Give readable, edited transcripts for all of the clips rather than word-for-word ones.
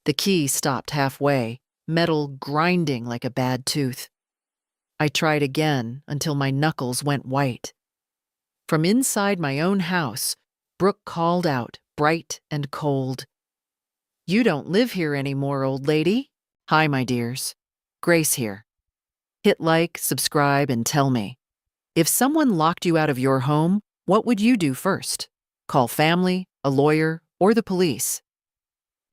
The key stopped halfway, metal grinding like a bad tooth. I tried again until my knuckles went white. From inside my own house, Brooke called out, bright and cold. "You don't live here anymore, old lady." "Hi, my dears. Grace here. Hit like, subscribe, and tell me. If someone locked you out of your home, what would you do first? Call family, a lawyer, or the police?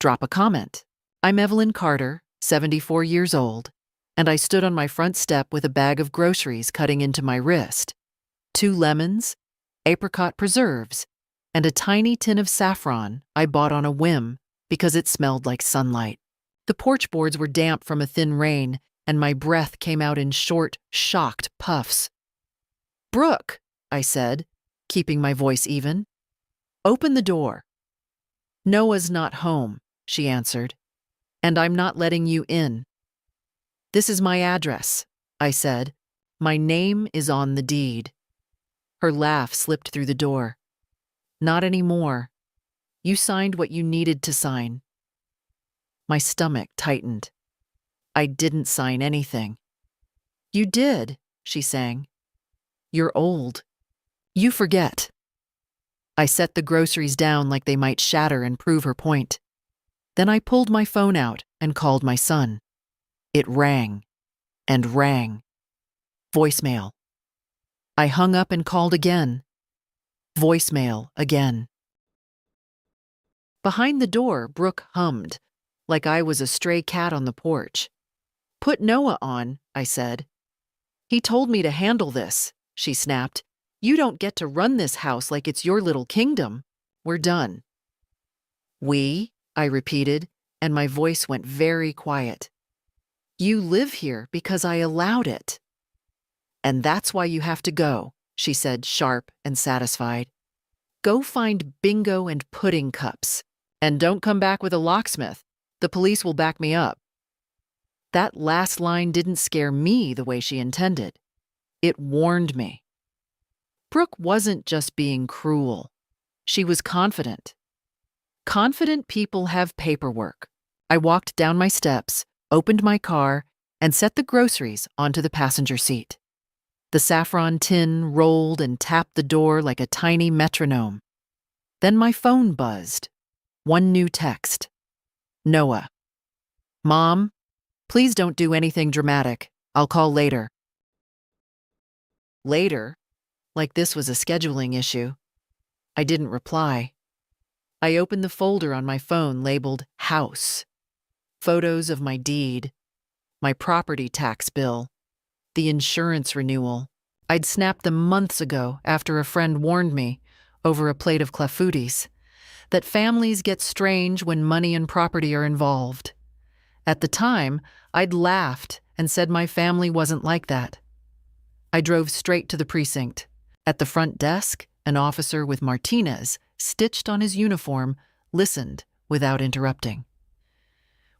Drop a comment. I'm Evelyn Carter, 74 years old, and I stood on my front step with a bag of groceries cutting into my wrist. 2 lemons, apricot preserves, and a tiny tin of saffron I bought on a whim because it smelled like sunlight. The porch boards were damp from a thin rain, and my breath came out in short, shocked puffs. "Brooke," I said, keeping my voice even. "Open the door." "Noah's not home," she answered, "and I'm not letting you in." "This is my address," I said. "My name is on the deed." Her laugh slipped through the door. "Not anymore. You signed what you needed to sign." My stomach tightened. I didn't sign anything. "You did," she sang. "You're old. You forget." I set the groceries down like they might shatter and prove her point. Then I pulled my phone out and called my son. It rang and rang. Voicemail. I hung up and called again. Voicemail again. Behind the door, Brooke hummed, like I was a stray cat on the porch. "Put Noah on," I said. "He told me to handle this," she snapped. "You don't get to run this house like it's your little kingdom. We're done." "We?" I repeated, and my voice went very quiet. "You live here because I allowed it." "And that's why you have to go," she said, sharp and satisfied. "Go find bingo and pudding cups. And don't come back with a locksmith. The police will back me up." That last line didn't scare me the way she intended. It warned me. Brooke wasn't just being cruel. She was confident. Confident people have paperwork. I walked down my steps, opened my car, and set the groceries onto the passenger seat. The saffron tin rolled and tapped the door like a tiny metronome. Then my phone buzzed. One new text. Noah. "Mom, please don't do anything dramatic. I'll call later." Later? Like this was a scheduling issue. I didn't reply. I opened the folder on my phone labeled House. Photos of my deed, my property tax bill, the insurance renewal. I'd snapped them months ago after a friend warned me, over a plate of clafoutis, that families get strange when money and property are involved. At the time, I'd laughed and said my family wasn't like that. I drove straight to the precinct. At the front desk, an officer with Martinez, stitched on his uniform, listened without interrupting.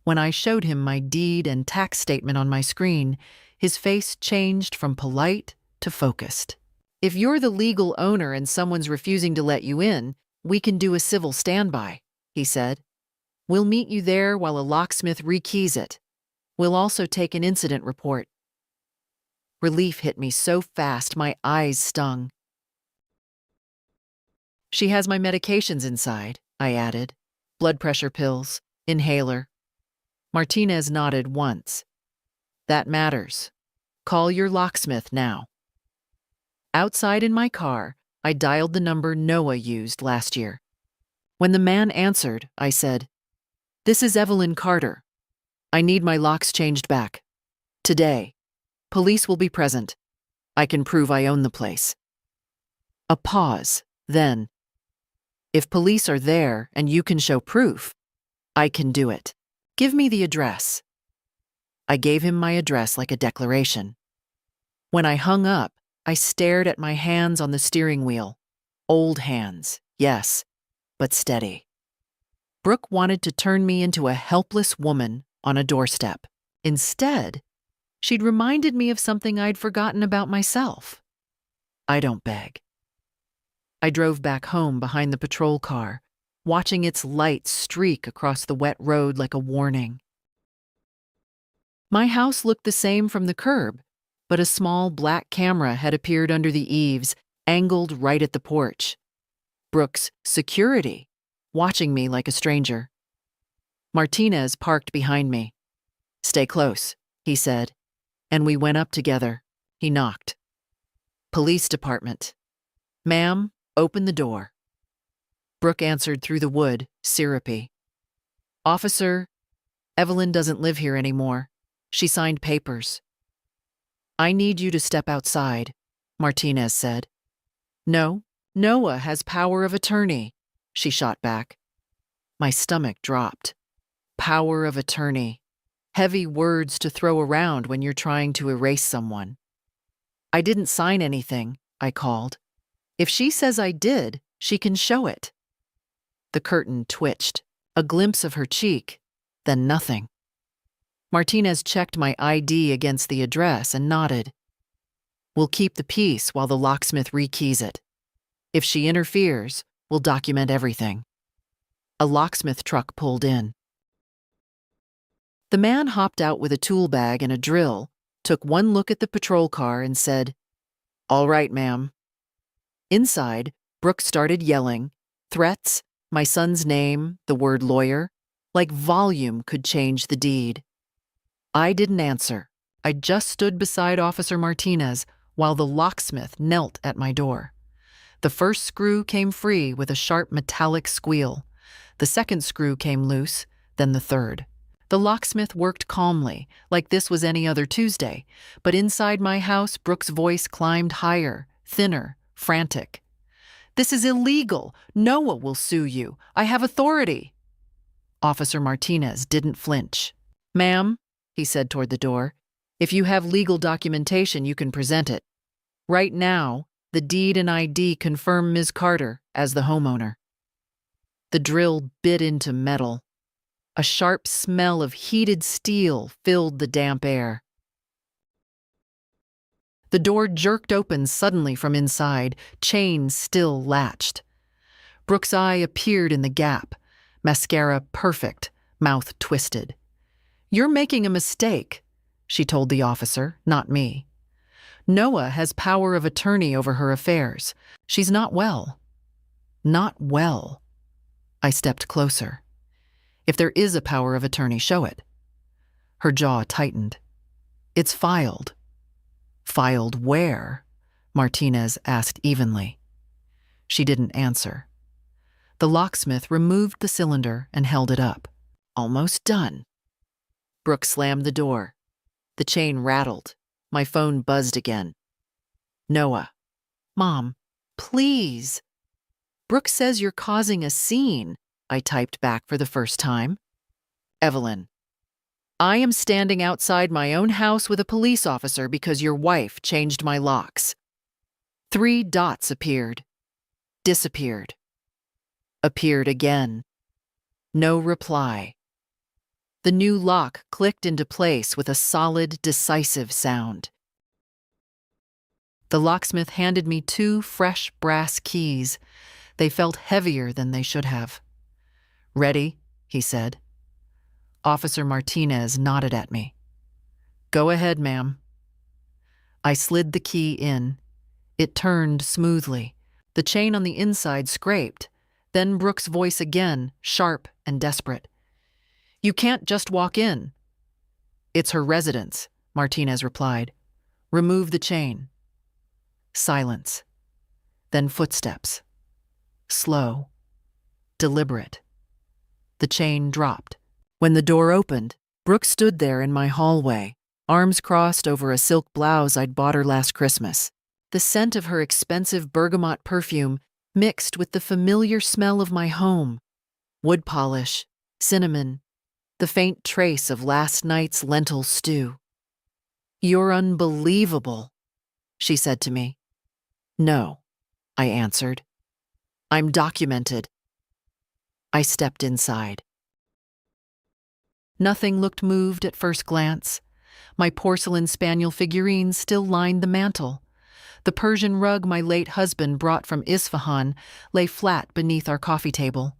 When I showed him my deed and tax statement on my screen, his face changed from polite to focused. "If you're the legal owner and someone's refusing to let you in, we can do a civil standby," he said. "We'll meet you there while a locksmith rekeys it. We'll also take an incident report." Relief hit me so fast my eyes stung. "She has my medications inside," I added. "Blood pressure pills, inhaler." Martinez nodded once. "That matters. Call your locksmith now." Outside in my car, I dialed the number Noah used last year. When the man answered, I said, "This is Evelyn Carter. I need my locks changed back. Today. Police will be present. I can prove I own the place." A pause, then. "If police are there and you can show proof, I can do it. Give me the address." I gave him my address like a declaration. When I hung up, I stared at my hands on the steering wheel. Old hands, yes, but steady. Brooke wanted to turn me into a helpless woman on a doorstep. Instead, she'd reminded me of something I'd forgotten about myself. I don't beg. I drove back home behind the patrol car, watching its light streak across the wet road like a warning. My house looked the same from the curb, but a small black camera had appeared under the eaves, angled right at the porch. Brooks' security, watching me like a stranger. Martinez parked behind me. "Stay close," he said, and we went up together. He knocked. "Police department." "Ma'am, open the door." Brooke answered through the wood, syrupy. "Officer, Evelyn doesn't live here anymore. She signed papers." "I need you to step outside," Martinez said. "No, Noah has power of attorney," she shot back. My stomach dropped. Power of attorney. Heavy words to throw around when you're trying to erase someone. "I didn't sign anything," I called. "If she says I did, she can show it." The curtain twitched, a glimpse of her cheek, then nothing. Martinez checked my ID against the address and nodded. "We'll keep the peace while the locksmith rekeys it. If she interferes, we'll document everything." A locksmith truck pulled in. The man hopped out with a tool bag and a drill, took one look at the patrol car and said, "All right, ma'am." Inside, Brooke started yelling, threats, my son's name, the word lawyer, like volume could change the deed. I didn't answer. I just stood beside Officer Martinez while the locksmith knelt at my door. The first screw came free with a sharp metallic squeal. The second screw came loose, then the third. The locksmith worked calmly, like this was any other Tuesday, but inside my house, Brooke's voice climbed higher, thinner, frantic. "This is illegal. Noah will sue you. I have authority." Officer Martinez didn't flinch. "Ma'am," he said toward the door, "if you have legal documentation, you can present it. Right now, the deed and ID confirm Ms. Carter as the homeowner." The drill bit into metal. A sharp smell of heated steel filled the damp air. The door jerked open suddenly from inside, chain still latched. Brooke's eye appeared in the gap, mascara perfect, mouth twisted. "You're making a mistake," she told the officer, not me. "Noah has power of attorney over her affairs. She's not well." Not well. I stepped closer. "If there is a power of attorney, show it." Her jaw tightened. "It's filed." "Filed where?" Martinez asked evenly. She didn't answer. The locksmith removed the cylinder and held it up. "Almost done." Brooke slammed the door. The chain rattled. My phone buzzed again. "Noah." "Mom, please." "Brooke says you're causing a scene," I typed back for the first time. "Evelyn, I am standing outside my own house with a police officer because your wife changed my locks." 3 dots appeared. Disappeared. Appeared again. No reply. The new lock clicked into place with a solid, decisive sound. The locksmith handed me 2 fresh brass keys. They felt heavier than they should have. "Ready?" he said. Officer Martinez nodded at me. "Go ahead, ma'am." I slid the key in. It turned smoothly. The chain on the inside scraped. Then Brooke's voice again, sharp and desperate. "You can't just walk in." "It's her residence," Martinez replied. "Remove the chain." Silence. Then footsteps. Slow. Deliberate. The chain dropped. When the door opened, Brooke stood there in my hallway, arms crossed over a silk blouse I'd bought her last Christmas. The scent of her expensive bergamot perfume mixed with the familiar smell of my home. Wood polish, cinnamon, the faint trace of last night's lentil stew. "You're unbelievable," she said to me. "No," I answered. "I'm documented." I stepped inside. Nothing looked moved at first glance. My porcelain spaniel figurines still lined the mantel. The Persian rug my late husband brought from Isfahan lay flat beneath our coffee table.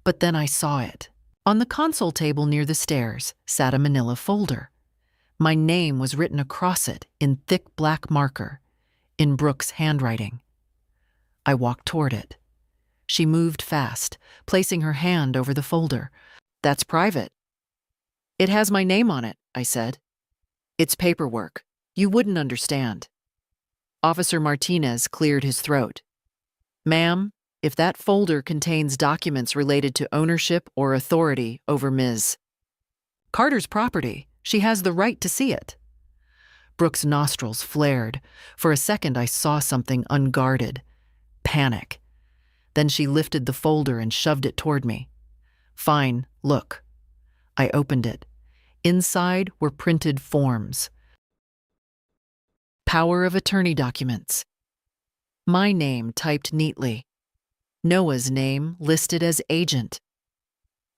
But then I saw it. On the console table near the stairs sat a manila folder. My name was written across it in thick black marker, in Brooke's handwriting. I walked toward it. She moved fast, placing her hand over the folder. "That's private." "It has my name on it," I said. "It's paperwork. You wouldn't understand." Officer Martinez cleared his throat. "Ma'am, if that folder contains documents related to ownership or authority over Ms. Carter's property, she has the right to see it." Brooke's nostrils flared. For a second, I saw something unguarded. Panic. Then she lifted the folder and shoved it toward me. "Fine, look." I opened it. Inside were printed forms. Power of attorney documents. My name typed neatly. Noah's name listed as agent.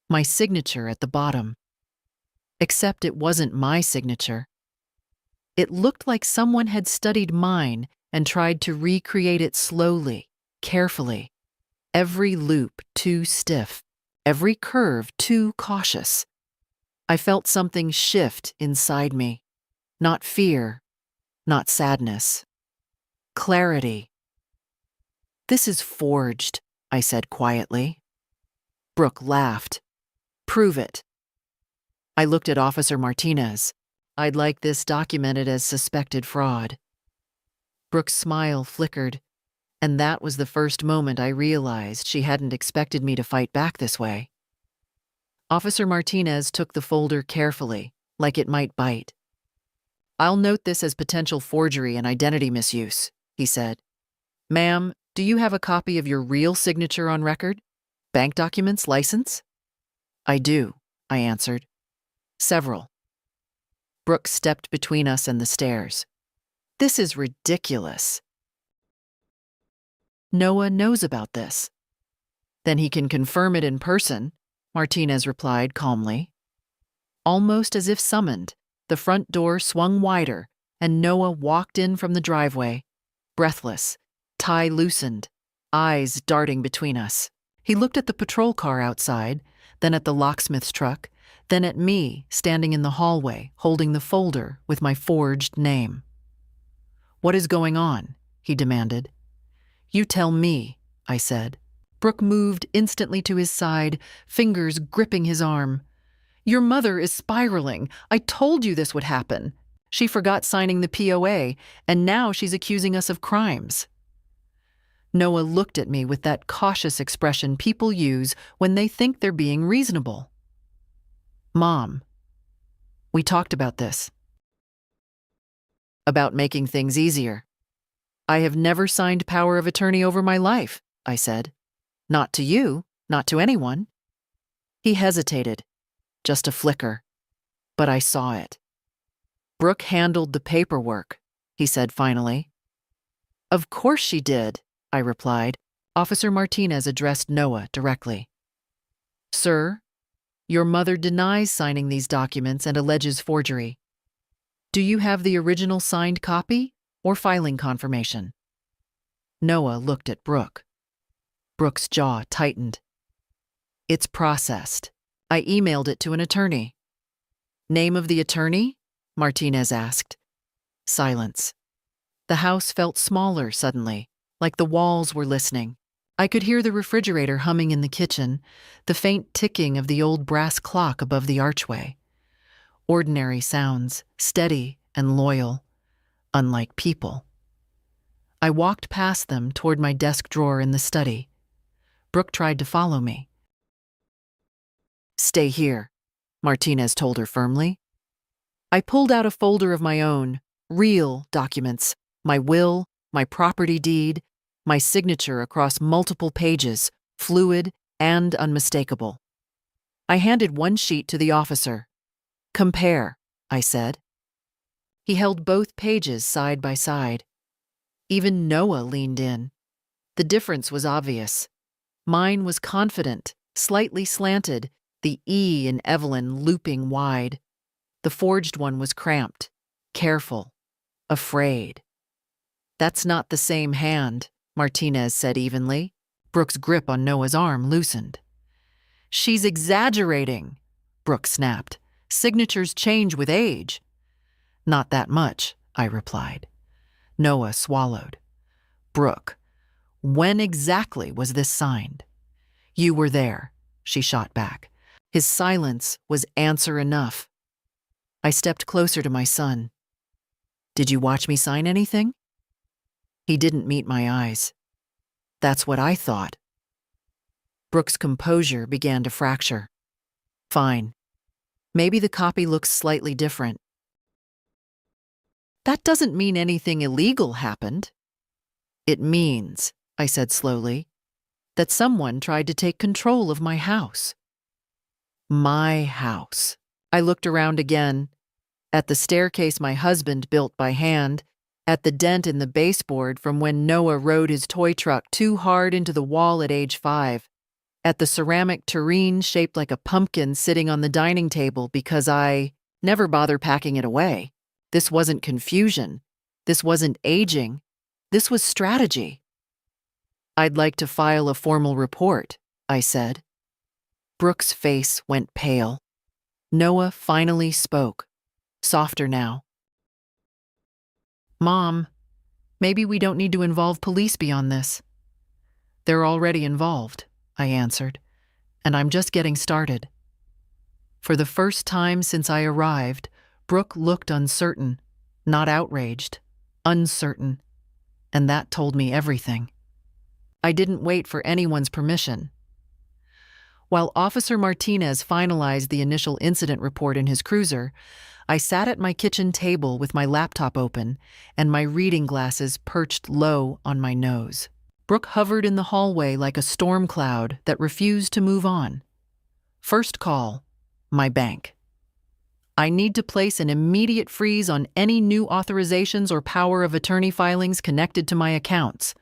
My signature at the bottom. Except it wasn't my signature. It looked like someone had studied mine and tried to recreate it slowly, carefully. Every loop too stiff, every curve too cautious. I felt something shift inside me. Not fear, not sadness. Clarity. "This is forged," I said quietly. Brooke laughed. "Prove it." I looked at Officer Martinez. "I'd like this documented as suspected fraud." Brooke's smile flickered, and that was the first moment I realized she hadn't expected me to fight back this way. Officer Martinez took the folder carefully, like it might bite. "I'll note this as potential forgery and identity misuse," he said. "Ma'am, do you have a copy of your real signature on record? Bank documents, license?" "I do," I answered. "Several." Brooke stepped between us and the stairs. "This is ridiculous." "Noah knows about this." "Then he can confirm it in person," Martinez replied calmly. Almost as if summoned, the front door swung wider, and Noah walked in from the driveway, breathless, tie loosened, eyes darting between us. He looked at the patrol car outside, then at the locksmith's truck, then at me standing in the hallway holding the folder with my forged name. "What is going on?" he demanded. "You tell me," I said. Brooke moved instantly to his side, fingers gripping his arm. "Your mother is spiraling. I told you this would happen. She forgot signing the POA, and now she's accusing us of crimes." Noah looked at me with that cautious expression people use when they think they're being reasonable. "Mom, we talked about this. About making things easier. I have never signed power of attorney over my life," I said. "Not to you, not to anyone." He hesitated, just a flicker, but I saw it. "Brooke handled the paperwork," he said finally. "Of course she did," I replied. Officer Martinez addressed Noah directly. "Sir, your mother denies signing these documents and alleges forgery. Do you have the original signed copy or filing confirmation?" Noah looked at Brooke. Brooke's jaw tightened. "It's processed. I emailed it to an attorney." "Name of the attorney?" Martinez asked. Silence. The house felt smaller suddenly, like the walls were listening. I could hear the refrigerator humming in the kitchen, the faint ticking of the old brass clock above the archway. Ordinary sounds, steady and loyal, unlike people. I walked past them toward my desk drawer in the study. Brooke tried to follow me. "Stay here," Martinez told her firmly. I pulled out a folder of my own, real documents, my will, my property deed, my signature across multiple pages, fluid and unmistakable. I handed one sheet to the officer. "Compare," I said. He held both pages side by side. Even Noah leaned in. The difference was obvious. Mine was confident, slightly slanted, the E in Evelyn looping wide. The forged one was cramped, careful, afraid. "That's not the same hand," Martinez said evenly. Brooke's grip on Noah's arm loosened. She's exaggerating, Brooke snapped. Signatures change with age. Not that much, I replied. Noah swallowed. Brooke, when exactly was this signed? You were there, she shot back. His silence was answer enough. I stepped closer to my son. Did you watch me sign anything? He didn't meet my eyes. That's what I thought. Brooke's composure began to fracture. Fine. Maybe the copy looks slightly different. That doesn't mean anything illegal happened. It means, I said slowly, that someone tried to take control of my house. My house. I looked around again, at the staircase my husband built by hand, at the dent in the baseboard from when Noah rode his toy truck too hard into the wall at age 5, at the ceramic tureen shaped like a pumpkin sitting on the dining table because I never bother packing it away. This wasn't confusion. This wasn't aging. This was strategy. I'd like to file a formal report, I said. Brooke's face went pale. Noah finally spoke, softer now. Mom, maybe we don't need to involve police beyond this. They're already involved, I answered, and I'm just getting started. For the first time since I arrived, Brooke looked uncertain, not outraged, uncertain, and that told me everything. I didn't wait for anyone's permission. While Officer Martinez finalized the initial incident report in his cruiser, I sat at my kitchen table with my laptop open and my reading glasses perched low on my nose. Brooke hovered in the hallway like a storm cloud that refused to move on. First call, my bank. I need to place an immediate freeze on any new authorizations or power of attorney filings connected to my accounts,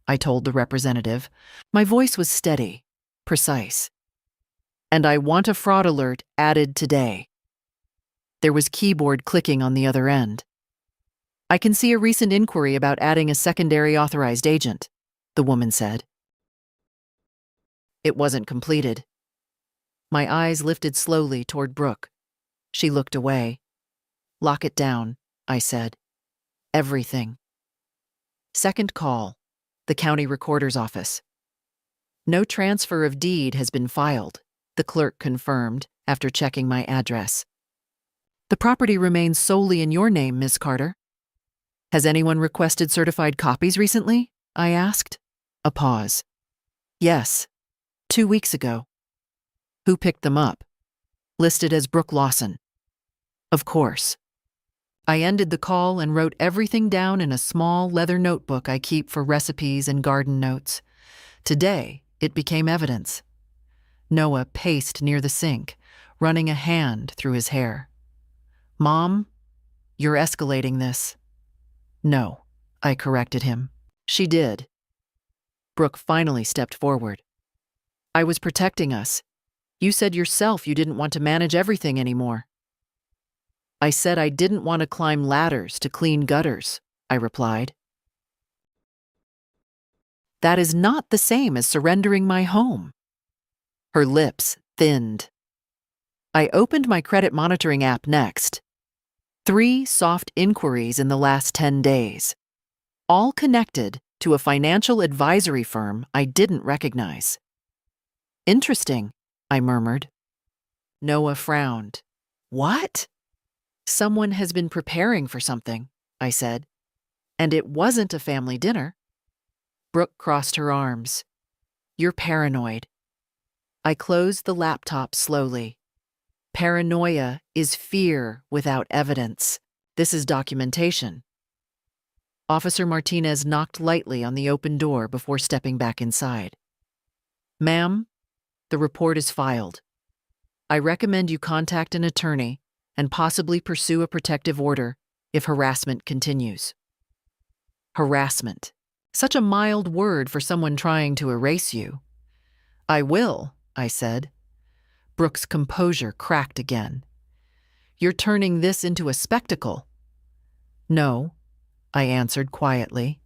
I told the representative. My voice was steady, precise. And I want a fraud alert added today. There was keyboard clicking on the other end. I can see a recent inquiry about adding a secondary authorized agent, the woman said. It wasn't completed. My eyes lifted slowly toward Brooke. She looked away. Lock it down, I said. Everything. Second call, the county recorder's office. No transfer of deed has been filed, the clerk confirmed after checking my address. The property remains solely in your name, Miss Carter. Has anyone requested certified copies recently? I asked. A pause. Yes, 2 weeks ago. Who picked them up? Listed as Brooke Lawson. Of course. I ended the call and wrote everything down in a small leather notebook I keep for recipes and garden notes. Today, it became evidence. Noah paced near the sink, running a hand through his hair. Mom, you're escalating this. No, I corrected him. She did. Brooke finally stepped forward. I was protecting us. You said yourself you didn't want to manage everything anymore. I said I didn't want to climb ladders to clean gutters, I replied. That is not the same as surrendering my home. Her lips thinned. I opened my credit monitoring app next. 3 soft inquiries in the last 10 days, all connected to a financial advisory firm I didn't recognize. Interesting, I murmured. Noah frowned. What? Someone has been preparing for something, I said. And it wasn't a family dinner. Brooke crossed her arms. You're paranoid. I closed the laptop slowly. Paranoia is fear without evidence. This is documentation. Officer Martinez knocked lightly on the open door before stepping back inside. Ma'am, the report is filed. I recommend you contact an attorney and possibly pursue a protective order if harassment continues. Harassment. Such a mild word for someone trying to erase you. I will, I said. Brooke's composure cracked again. You're turning this into a spectacle. No, I answered quietly.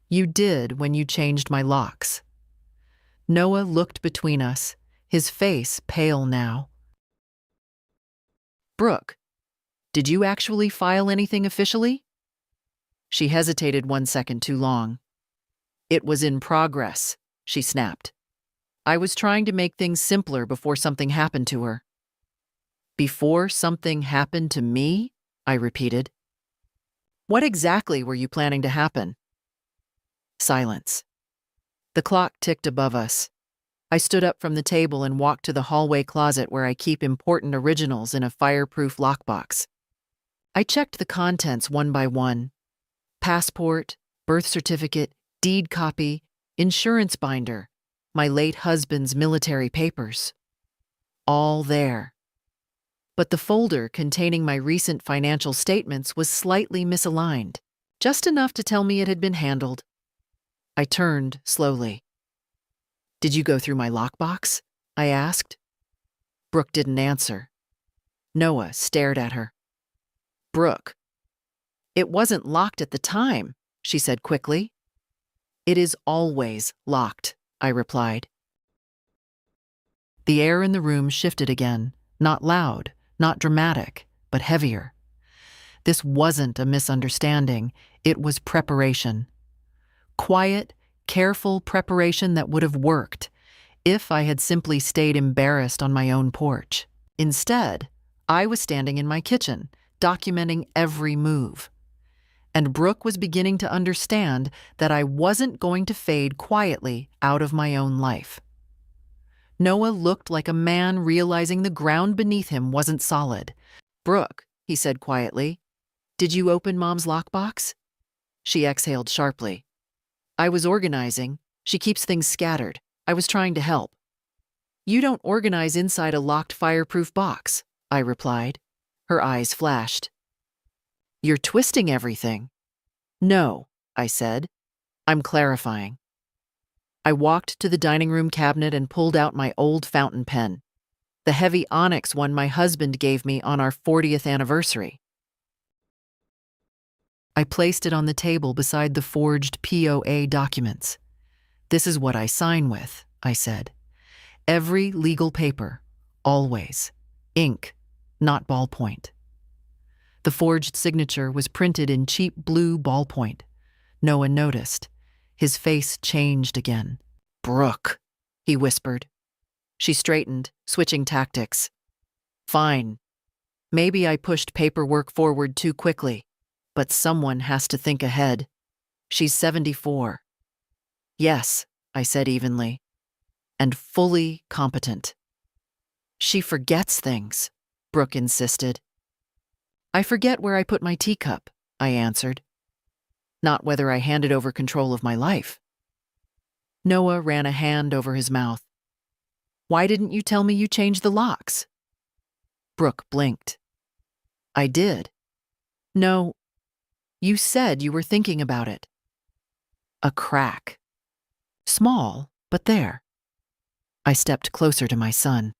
You did when you changed my locks. Noah looked between us, his face pale now. "Brooke, did you actually file anything officially?" She hesitated 1 second too long. "It was in progress," she snapped. "I was trying to make things simpler before something happened to her." "Before something happened to me?" I repeated. "What exactly were you planning to happen?" Silence. The clock ticked above us. I stood up from the table and walked to the hallway closet where I keep important originals in a fireproof lockbox. I checked the contents one by one. Passport, birth certificate, deed copy, insurance binder, my late husband's military papers. All there. But the folder containing my recent financial statements was slightly misaligned, just enough to tell me it had been handled. I turned slowly. "Did you go through my lockbox?" I asked. Brooke didn't answer. Noah stared at her. "Brooke, it wasn't locked at the time," she said quickly. "It is always locked," I replied. The air in the room shifted again, not loud, not dramatic, but heavier. This wasn't a misunderstanding, it was preparation. Quiet, careful preparation that would have worked if I had simply stayed embarrassed on my own porch. Instead, I was standing in my kitchen, documenting every move. And Brooke was beginning to understand that I wasn't going to fade quietly out of my own life. Noah looked like a man realizing the ground beneath him wasn't solid. "Brooke," he said quietly, "did you open Mom's lockbox?" She exhaled sharply. "I was organizing. She keeps things scattered. I was trying to help." "You don't organize inside a locked fireproof box," I replied. Her eyes flashed. "You're twisting everything." "No," I said. "I'm clarifying." I walked to the dining room cabinet and pulled out my old fountain pen, the heavy onyx one my husband gave me on our 40th anniversary. I placed it on the table beside the forged POA documents. "This is what I sign with," I said. "Every legal paper, always. Ink, not ballpoint." The forged signature was printed in cheap blue ballpoint. Noah noticed. His face changed again. "Brooke," he whispered. She straightened, switching tactics. "Fine. Maybe I pushed paperwork forward too quickly, but someone has to think ahead. She's 74. "Yes," I said evenly, "and fully competent." "She forgets things," Brooke insisted. "I forget where I put my teacup," I answered. "Not whether I handed over control of my life." Noah ran a hand over his mouth. "Why didn't you tell me you changed the locks?" Brooke blinked. "I did." "No, you said you were thinking about it." A crack. Small, but there. I stepped closer to my son.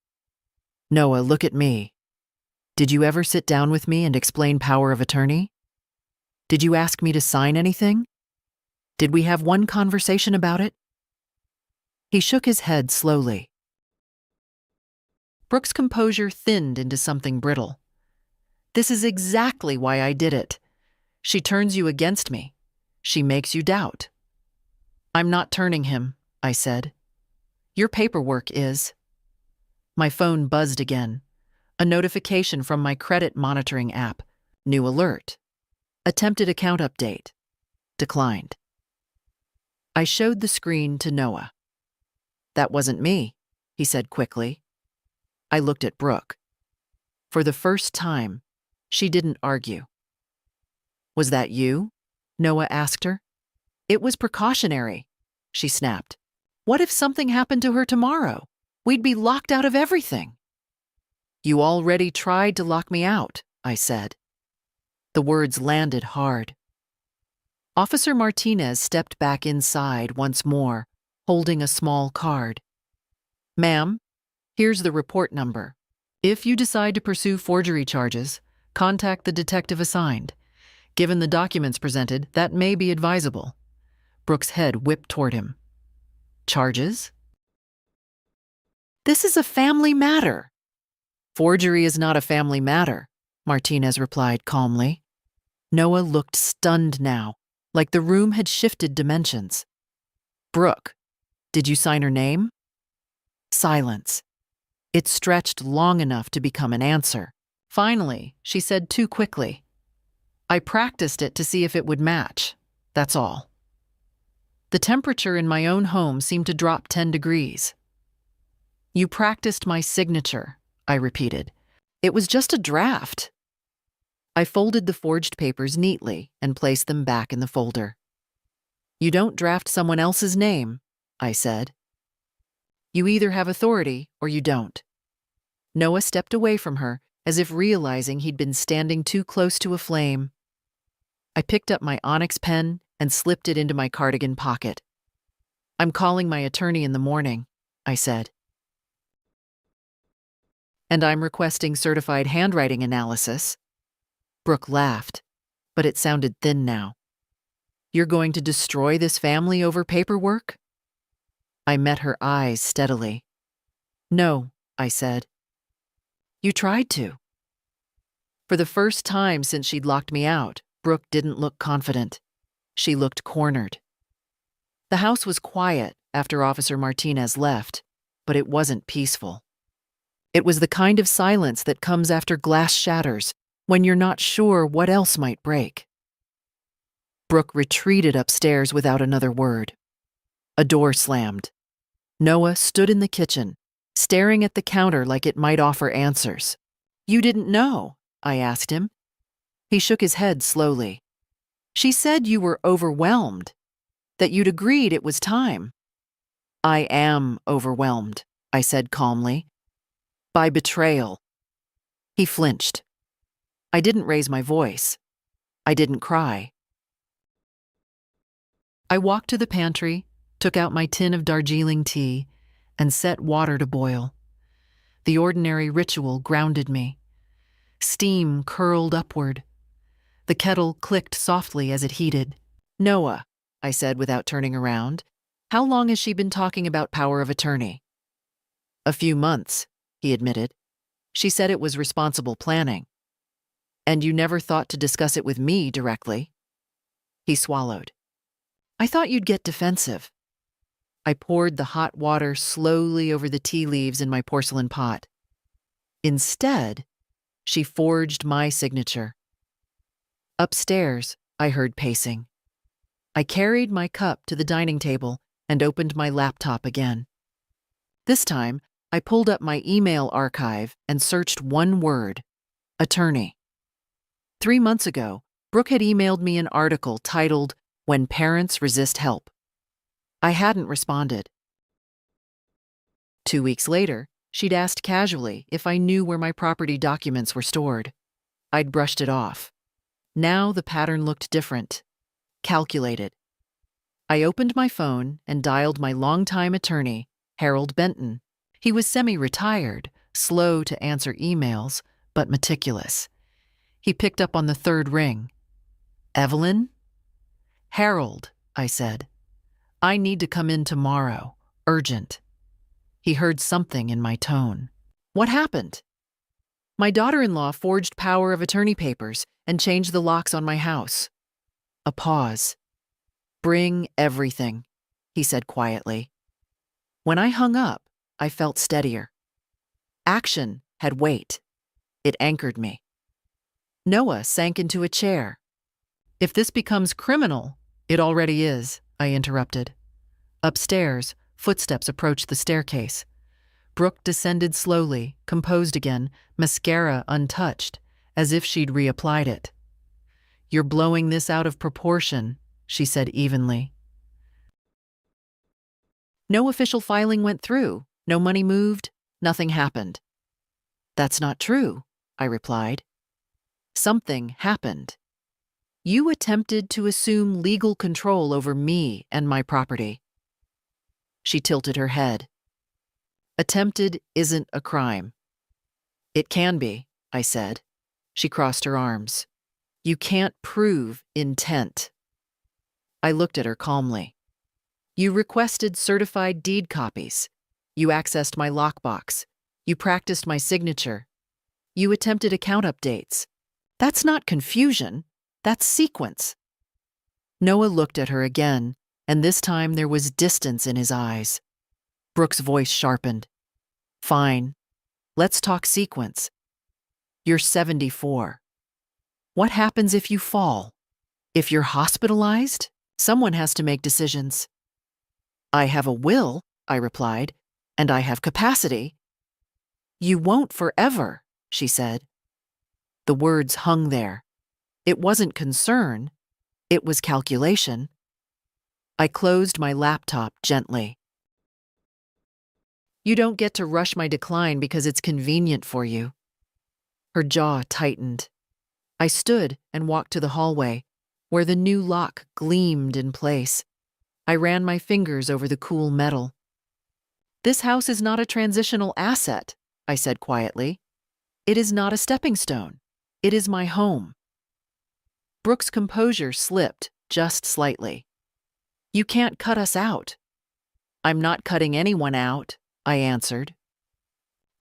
"Noah, look at me. Did you ever sit down with me and explain power of attorney? Did you ask me to sign anything? Did we have one conversation about it?" He shook his head slowly. Brooke's composure thinned into something brittle. "This is exactly why I did it. She turns you against me. She makes you doubt." "I'm not turning him," I said. "Your paperwork is." My phone buzzed again. A notification from my credit monitoring app. New alert. Attempted account update. Declined. I showed the screen to Noah. "That wasn't me," he said quickly. I looked at Brooke. For the first time, she didn't argue. "Was that you?" Noah asked her. "It was precautionary," she snapped. "What if something happened to her tomorrow? We'd be locked out of everything." "You already tried to lock me out," I said. The words landed hard. Officer Martinez stepped back inside once more, holding a small card. "Ma'am, here's the report number. If you decide to pursue forgery charges, contact the detective assigned. Given the documents presented, that may be advisable." Brooke's head whipped toward him. "Charges?" This is a family matter. Forgery is not a family matter, Martinez replied calmly. Noah looked stunned now, like the room had shifted dimensions. Brooke, did you sign her name? Silence. It stretched long enough to become an answer. Finally, she said too quickly, I practiced it to see if it would match. That's all. The temperature in my own home seemed to drop 10 degrees. You practiced my signature, I repeated. It was just a draft. I folded the forged papers neatly and placed them back in the folder. You don't draft someone else's name, I said. You either have authority or you don't. Noah stepped away from her, as if realizing he'd been standing too close to a flame. I picked up my onyx pen and slipped it into my cardigan pocket. I'm calling my attorney in the morning, I said. And I'm requesting certified handwriting analysis. Brooke laughed, but it sounded thin now. You're going to destroy this family over paperwork? I met her eyes steadily. No, I said. You tried to. For the first time since she'd locked me out, Brooke didn't look confident. She looked cornered. The house was quiet after Officer Martinez left, but it wasn't peaceful. It was the kind of silence that comes after glass shatters, when you're not sure what else might break. Brooke retreated upstairs without another word. A door slammed. Noah stood in the kitchen, staring at the counter like it might offer answers. You didn't know, I asked him. He shook his head slowly. She said you were overwhelmed, that you'd agreed it was time. I am overwhelmed, I said calmly. By betrayal. He flinched. I didn't raise my voice. I didn't cry. I walked to the pantry, took out my tin of Darjeeling tea, and set water to boil. The ordinary ritual grounded me. Steam curled upward. The kettle clicked softly as it heated. Noah, I said without turning around, how long has she been talking about power of attorney? A few months, he admitted. She said it was responsible planning. And you never thought to discuss it with me directly? He swallowed. I thought you'd get defensive. I poured the hot water slowly over the tea leaves in my porcelain pot. Instead, she forged my signature. Upstairs, I heard pacing. I carried my cup to the dining table and opened my laptop again. This time, I pulled up my email archive and searched one word: attorney. 3 months ago, Brooke had emailed me an article titled, When Parents Resist Help. I hadn't responded. 2 weeks later, she'd asked casually if I knew where my property documents were stored. I'd brushed it off. Now the pattern looked different. Calculated. I opened my phone and dialed my longtime attorney, Harold Benton. He was semi-retired, slow to answer emails, but meticulous. He picked up on the third ring. Evelyn? Harold, I said. I need to come in tomorrow. Urgent. He heard something in my tone. What happened? My daughter-in-law forged power of attorney papers and changed the locks on my house. A pause. Bring everything, he said quietly. When I hung up, I felt steadier. Action had weight. It anchored me. Noah sank into a chair. If this becomes criminal, it already is, I interrupted. Upstairs, footsteps approached the staircase. Brooke descended slowly, composed again, mascara untouched, as if she'd reapplied it. You're blowing this out of proportion, she said evenly. No official filing went through, no money moved, nothing happened. That's not true, I replied. Something happened. You attempted to assume legal control over me and my property. She tilted her head. Attempted isn't a crime. It can be, I said. She crossed her arms. You can't prove intent. I looked at her calmly. You requested certified deed copies. You accessed my lockbox. You practiced my signature. You attempted account updates. That's not confusion. That's sequence. Noah looked at her again, and this time there was distance in his eyes. Brooke's voice sharpened. Fine. Let's talk sequence. You're 74. What happens if you fall? If you're hospitalized, someone has to make decisions. I have a will, I replied, and I have capacity. You won't forever, she said. The words hung there. It wasn't concern, it was calculation. I closed my laptop gently. You don't get to rush my decline because it's convenient for you. Her jaw tightened. I stood and walked to the hallway, where the new lock gleamed in place. I ran my fingers over the cool metal. This house is not a transitional asset, I said quietly. It is not a stepping stone. It is my home. Brooke's composure slipped just slightly. You can't cut us out. I'm not cutting anyone out, I answered.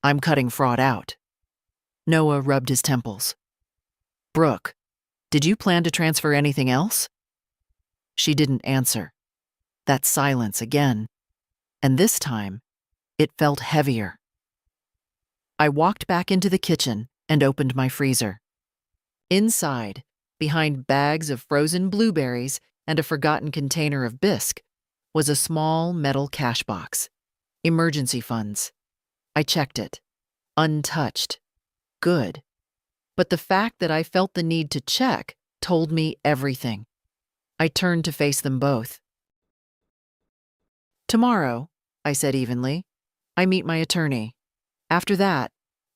I'm cutting fraud out. Noah rubbed his temples. Brooke, did you plan to transfer anything else? She didn't answer. That silence again, and this time, it felt heavier. I walked back into the kitchen and opened my freezer. Inside, behind bags of frozen blueberries and a forgotten container of bisque, was a small metal cash box. Emergency funds. I checked it. Untouched. Good. But the fact that I felt the need to check told me everything. I turned to face them both. Tomorrow, I said evenly, I meet my attorney. After that,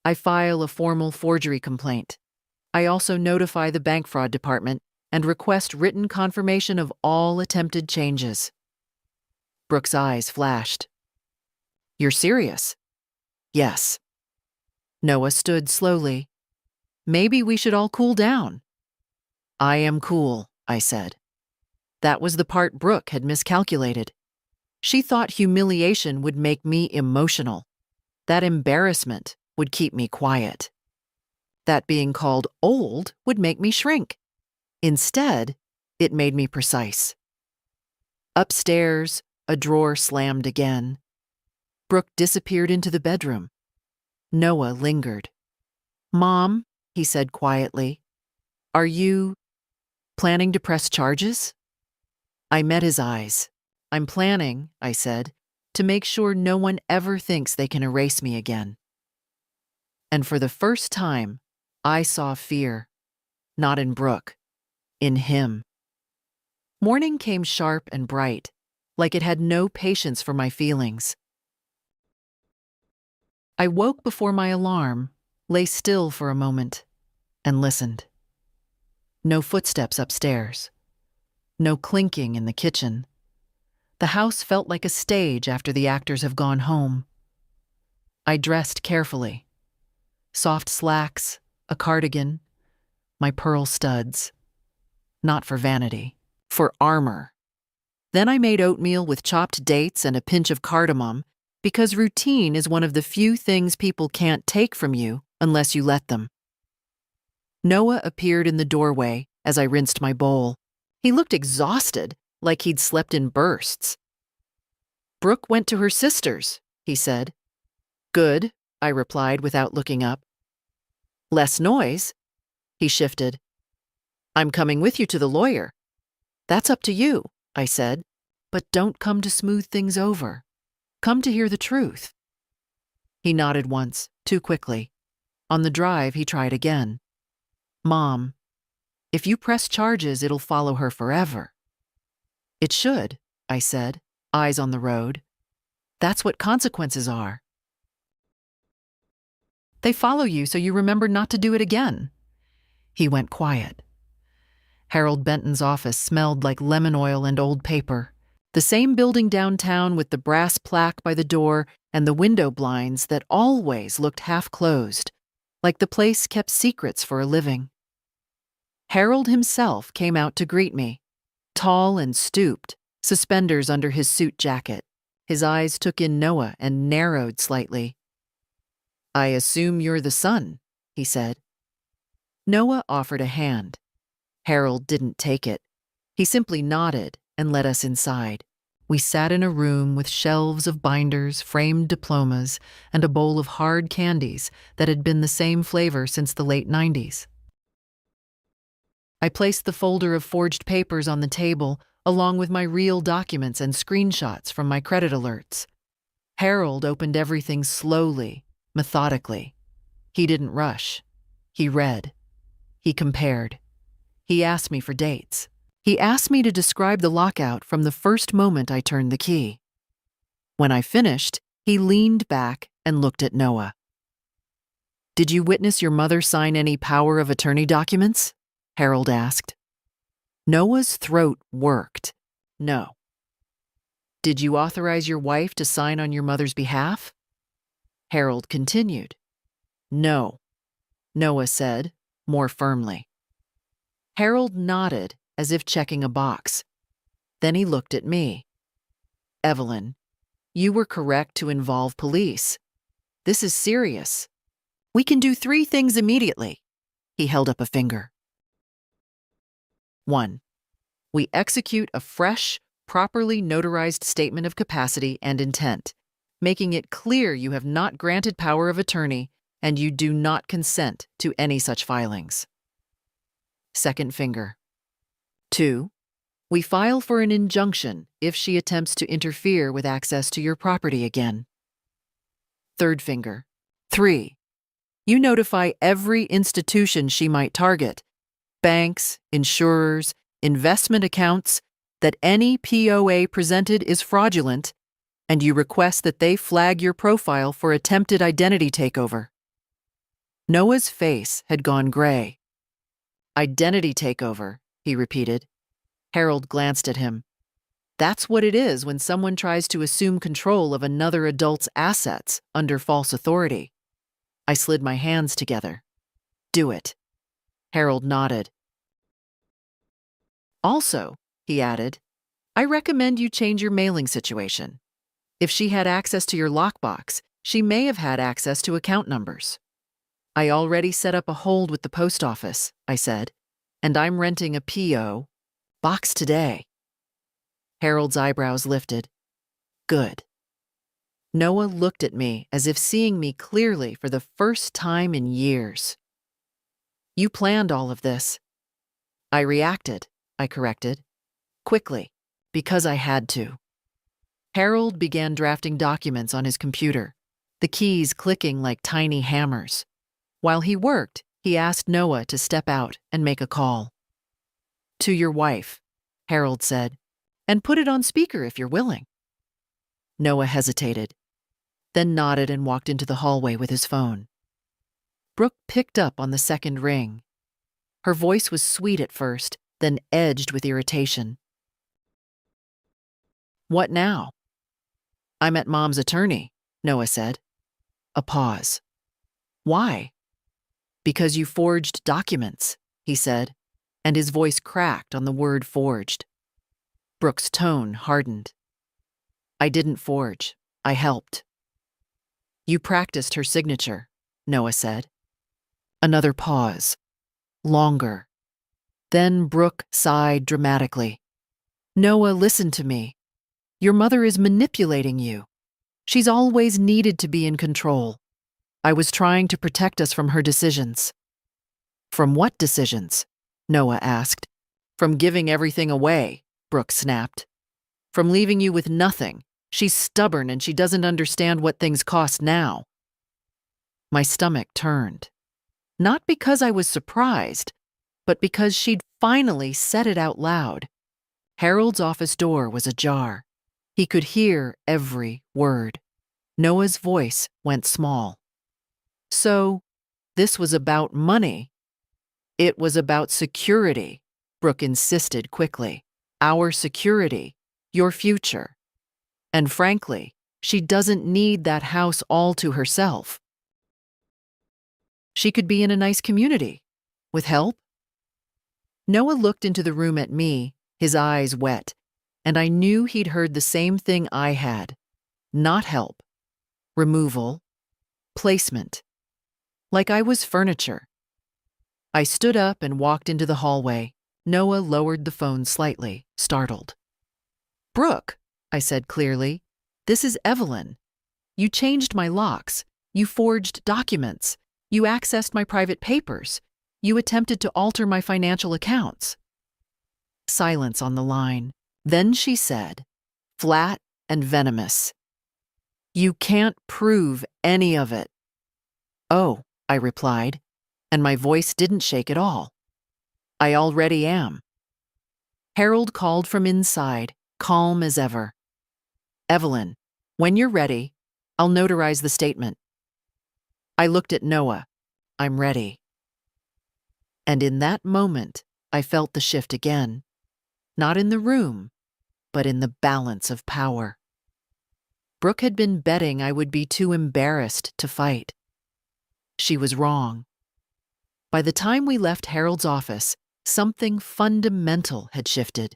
I file a formal forgery complaint. I also notify the bank fraud department and request written confirmation of all attempted changes. Brooke's eyes flashed. You're serious? Yes. Noah stood slowly. Maybe we should all cool down. I am cool, I said. That was the part Brooke had miscalculated. She thought humiliation would make me emotional. That embarrassment would keep me quiet. That being called old would make me shrink. Instead, it made me precise. Upstairs, a drawer slammed again. Brooke disappeared into the bedroom. Noah lingered. Mom, he said quietly, are you planning to press charges? I met his eyes. I'm planning, I said, to make sure no one ever thinks they can erase me again. And for the first time, I saw fear, not in Brooke, in him. Morning came sharp and bright, like it had no patience for my feelings. I woke before my alarm, lay still for a moment, and listened. No footsteps upstairs. No clinking in the kitchen. The house felt like a stage after the actors have gone home. I dressed carefully. Soft slacks, a cardigan, my pearl studs. Not for vanity, for armor. Then I made oatmeal with chopped dates and a pinch of cardamom, because routine is one of the few things people can't take from you unless you let them. Noah appeared in the doorway as I rinsed my bowl. He looked exhausted, like he'd slept in bursts. Brooke went to her sister's, he said. Good, I replied without looking up. Less noise? He shifted. I'm coming with you to the lawyer. That's up to you, I said, but don't come to smooth things over. Come to hear the truth. He nodded once, too quickly. On the drive, he tried again. Mom, if you press charges, it'll follow her forever. It should, I said, eyes on the road. That's what consequences are. They follow you so you remember not to do it again. He went quiet. Harold Benton's office smelled like lemon oil and old paper. The same building downtown with the brass plaque by the door and the window blinds that always looked half-closed, like the place kept secrets for a living. Harold himself came out to greet me, tall and stooped, suspenders under his suit jacket, His eyes took in Noah and narrowed slightly. "I assume you're the son," he said. Noah offered a hand. Harold didn't take it. He simply nodded and led us inside. We sat in a room with shelves of binders, framed diplomas, and a bowl of hard candies that had been the same flavor since the late 90s. I placed the folder of forged papers on the table, along with my real documents and screenshots from my credit alerts. Harold opened everything slowly, methodically. He didn't rush. He read. He compared. He asked me for dates. He asked me to describe the lockout from the first moment I turned the key. When I finished, he leaned back and looked at Noah. "Did you witness your mother sign any power of attorney documents?" Harold asked. Noah's throat worked. "No." "Did you authorize your wife to sign on your mother's behalf?" Harold continued. "No," Noah said, more firmly. Harold nodded, as if checking a box. Then he looked at me. "Evelyn, you were correct to involve police. This is serious. We can do 3 things immediately." He held up a finger. 1. We execute a fresh, properly notarized statement of capacity and intent, making it clear you have not granted power of attorney and you do not consent to any such filings. Second finger. 2. We file for an injunction if she attempts to interfere with access to your property again. Third finger. 3. You notify every institution she might target, banks, insurers, investment accounts, that any POA presented is fraudulent, and you request that they flag your profile for attempted identity takeover. Noah's face had gone gray. "Identity takeover," he repeated. Harold glanced at him. "That's what it is when someone tries to assume control of another adult's assets under false authority." I slid my hands together. "Do it." Harold nodded. "Also," he added, "I recommend you change your mailing situation. If she had access to your lockbox, she may have had access to account numbers." "I already set up a hold with the post office," I said, "and I'm renting a P.O. box today." Harold's eyebrows lifted. "Good." Noah looked at me as if seeing me clearly for the first time in years. "You planned all of this." "I reacted," I corrected. "Quickly, because I had to." Harold began drafting documents on his computer, the keys clicking like tiny hammers. While he worked, he asked Noah to step out and make a call. "To your wife," Harold said, "and put it on speaker if you're willing." Noah hesitated, then nodded and walked into the hallway with his phone. Brooke picked up on the second ring. Her voice was sweet at first, then edged with irritation. "What now?" "I'm at Mom's attorney," Noah said. A pause. "Why?" "Because you forged documents," he said, and his voice cracked on the word forged. Brooke's tone hardened. "I didn't forge. I helped." "You practiced her signature," Noah said. Another pause. Longer. Then Brooke sighed dramatically. "Noah, listen to me. Your mother is manipulating you. She's always needed to be in control. I was trying to protect us from her decisions." "From what decisions?" Noah asked. "From giving everything away," Brooke snapped. "From leaving you with nothing. She's stubborn and she doesn't understand what things cost now." My stomach turned. Not because I was surprised, but because she'd finally said it out loud. Harold's office door was ajar. He could hear every word. Noah's voice went small. "So, this was about money." "It was about security," Brooke insisted quickly. "Our security, your future. And frankly, she doesn't need that house all to herself. She could be in a nice community, with help." Noah looked into the room at me, his eyes wet, and I knew he'd heard the same thing I had. not help, removal, placement, like I was furniture. I stood up and walked into the hallway. Noah lowered the phone slightly, startled. "Brooke," I said clearly, "this is Evelyn. You changed my locks. You forged documents. You accessed my private papers. You attempted to alter my financial accounts." Silence on the line. Then she said, flat and venomous, "You can't prove any of it." "Oh," I replied, and my voice didn't shake at all. "I already am." Harold called from inside, calm as ever. "Evelyn, when you're ready, I'll notarize the statement." I looked at Noah. "I'm ready." And in that moment, I felt the shift again. Not in the room, but in the balance of power. Brooke had been betting I would be too embarrassed to fight. She was wrong. By the time we left Harold's office, something fundamental had shifted.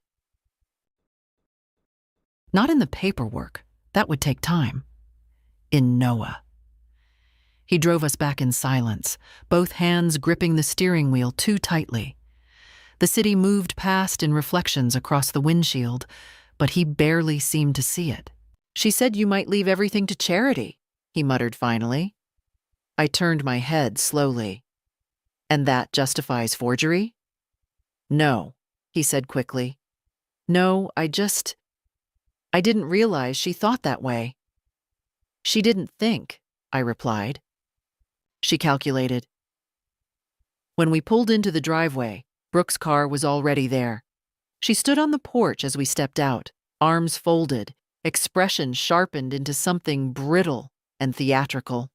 Not in the paperwork, that would take time. In Noah. He drove us back in silence, both hands gripping the steering wheel too tightly. The city moved past in reflections across the windshield, but he barely seemed to see it. "She said you might leave everything to charity," he muttered finally. I turned my head slowly. "And that justifies forgery?" "No," he said quickly. "No, I didn't realize she thought that way." "She didn't think," I replied. She calculated. When we pulled into the driveway, Brooke's car was already there. She stood on the porch as we stepped out, arms folded, expression sharpened into something brittle and theatrical.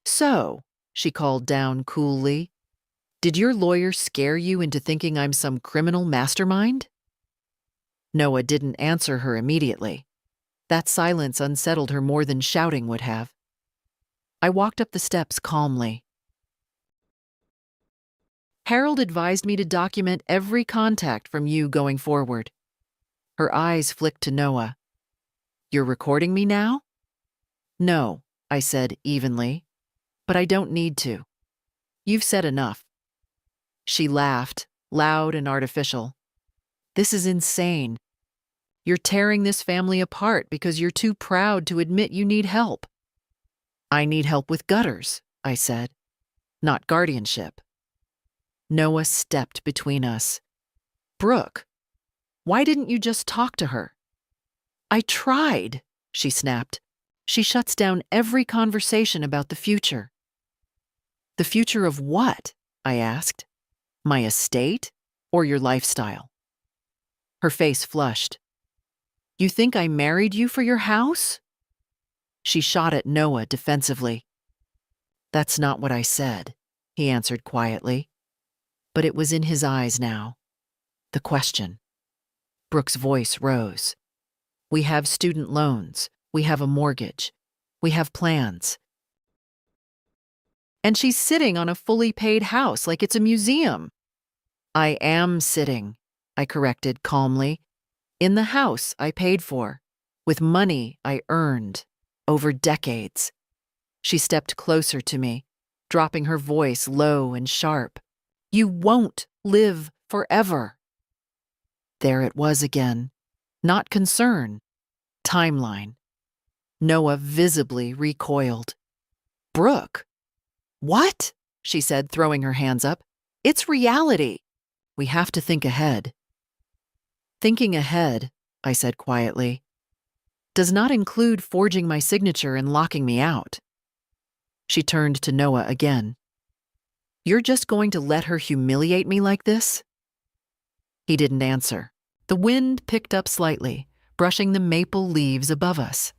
"So," she called down coolly, "did your lawyer scare you into thinking I'm some criminal mastermind?" Noah didn't answer her immediately. That silence unsettled her more than shouting would have. I walked up the steps calmly. "Harold advised me to document every contact from you going forward." Her eyes flicked to Noah. "You're recording me now?" "No," I said evenly, "but I don't need to. You've said enough." She laughed, loud and artificial. "This is insane. You're tearing this family apart because you're too proud to admit you need help." "I need help with gutters," I said, "not guardianship." Noah stepped between us. "Brooke, why didn't you just talk to her?" "I tried," she snapped. "She shuts down every conversation about the future." "The future of what?" I asked. "My estate or your lifestyle?" Her face flushed. "You think I married you for your house?" She shot at Noah defensively. "That's not what I said," he answered quietly. But it was in his eyes now. The question. Brooke's voice rose. "We have student loans. We have a mortgage. We have plans. And she's sitting on a fully paid house like it's a museum." "I am sitting," I corrected calmly, "in the house I paid for, with money I earned, over decades." She stepped closer to me, dropping her voice low and sharp. "You won't live forever." There it was again. Not concern. Timeline. Noah visibly recoiled. "Brooke." "What?" she said, throwing her hands up. "It's reality. We have to think ahead." "Thinking ahead," I said quietly, "does not include forging my signature and locking me out." She turned to Noah again. "You're just going to let her humiliate me like this?" He didn't answer. The wind picked up slightly, brushing the maple leaves above us.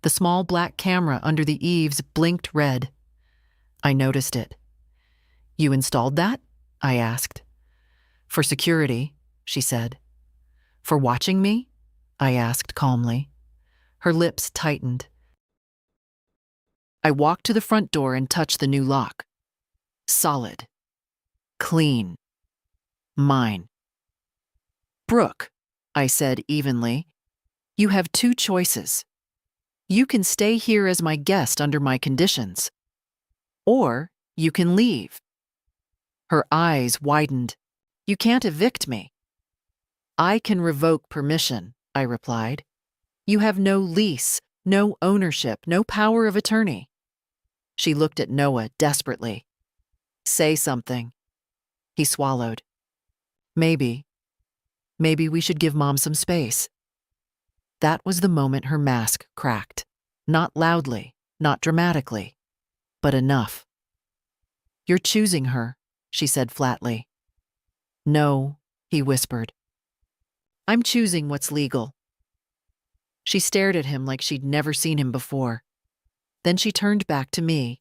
The small black camera under the eaves blinked red. I noticed it. "You installed that?" I asked. "For security," she said. "For watching me?" I asked calmly. Her lips tightened. I walked to the front door and touched the new lock. Solid. Clean. Mine. "Brooke," I said evenly, "you have two choices. You can stay here as my guest under my conditions. Or you can leave. Her eyes widened. You can't evict me. I can revoke permission, I replied. You have no lease, no ownership, no power of attorney. She looked at Noah desperately. Say something. He swallowed. Maybe we should give Mom some space. That was the moment her mask cracked. Not loudly, not dramatically, but enough. You're choosing her, she said flatly. No, he whispered. I'm choosing what's legal. She stared at him like she'd never seen him before. Then she turned back to me,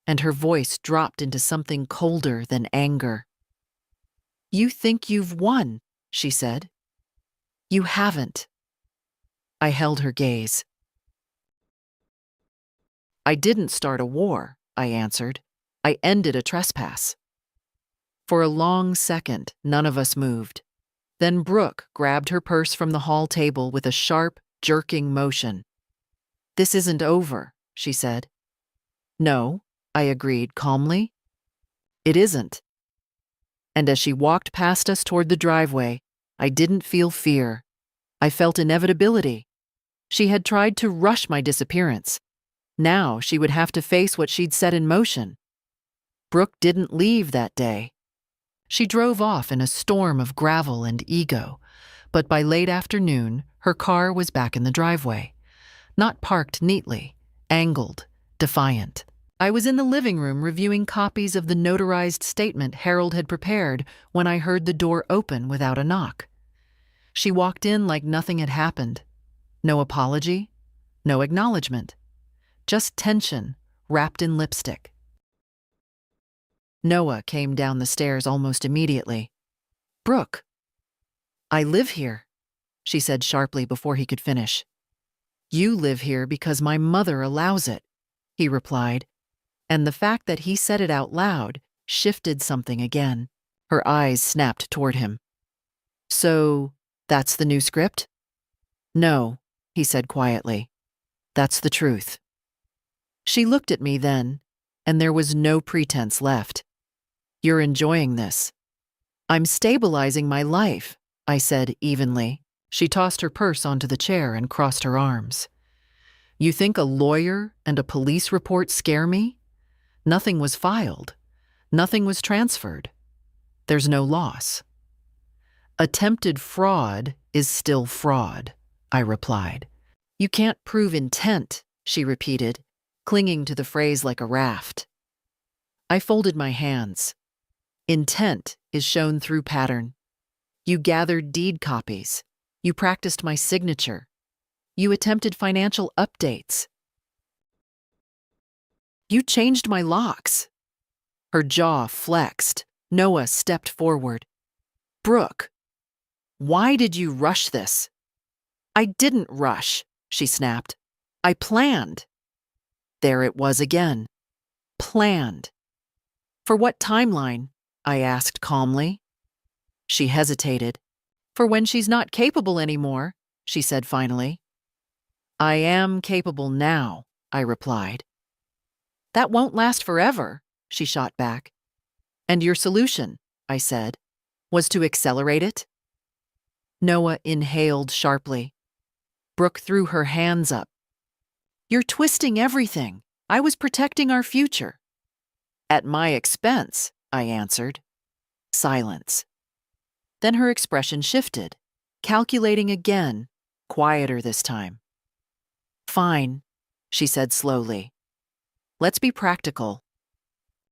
and her voice dropped into something colder than anger. You think you've won, she said. You haven't. I held her gaze. I didn't start a war, I answered. I ended a trespass. For a long second, none of us moved. Then Brooke grabbed her purse from the hall table with a sharp, jerking motion. This isn't over, she said. No, I agreed calmly. It isn't. And as she walked past us toward the driveway, I didn't feel fear. I felt inevitability. She had tried to rush my disappearance. Now she would have to face what she'd set in motion. Brooke didn't leave that day. She drove off in a storm of gravel and ego, but by late afternoon, her car was back in the driveway. Not parked neatly, angled, defiant. I was in the living room reviewing copies of the notarized statement Harold had prepared when I heard the door open without a knock. She walked in like nothing had happened. No apology, no acknowledgement. Just tension, wrapped in lipstick. Noah came down the stairs almost immediately. Brooke. I live here, she said sharply before he could finish. You live here because my mother allows it, he replied, and the fact that he said it out loud shifted something again. Her eyes snapped toward him. So, that's the new script? No, he said quietly. That's the truth. She looked at me then, and there was no pretense left. You're enjoying this. I'm stabilizing my life, I said evenly. She tossed her purse onto the chair and crossed her arms. You think a lawyer and a police report scare me? Nothing was filed. Nothing was transferred. There's no loss. Attempted fraud is still fraud, I replied. You can't prove intent, she repeated, clinging to the phrase like a raft. I folded my hands. Intent is shown through pattern. You gathered deed copies. You practiced my signature. You attempted financial updates. You changed my locks. Her jaw flexed. Noah stepped forward. Brooke, why did you rush this? I didn't rush, she snapped. I planned. There it was again. Planned. For what timeline? I asked calmly. She hesitated. For when she's not capable anymore, she said finally. I am capable now, I replied. That won't last forever, she shot back. And your solution, I said, was to accelerate it? Noah inhaled sharply. Brooke threw her hands up. You're twisting everything. I was protecting our future. At my expense, I answered. Silence. Then her expression shifted, calculating again, quieter this time. Fine, she said slowly. Let's be practical.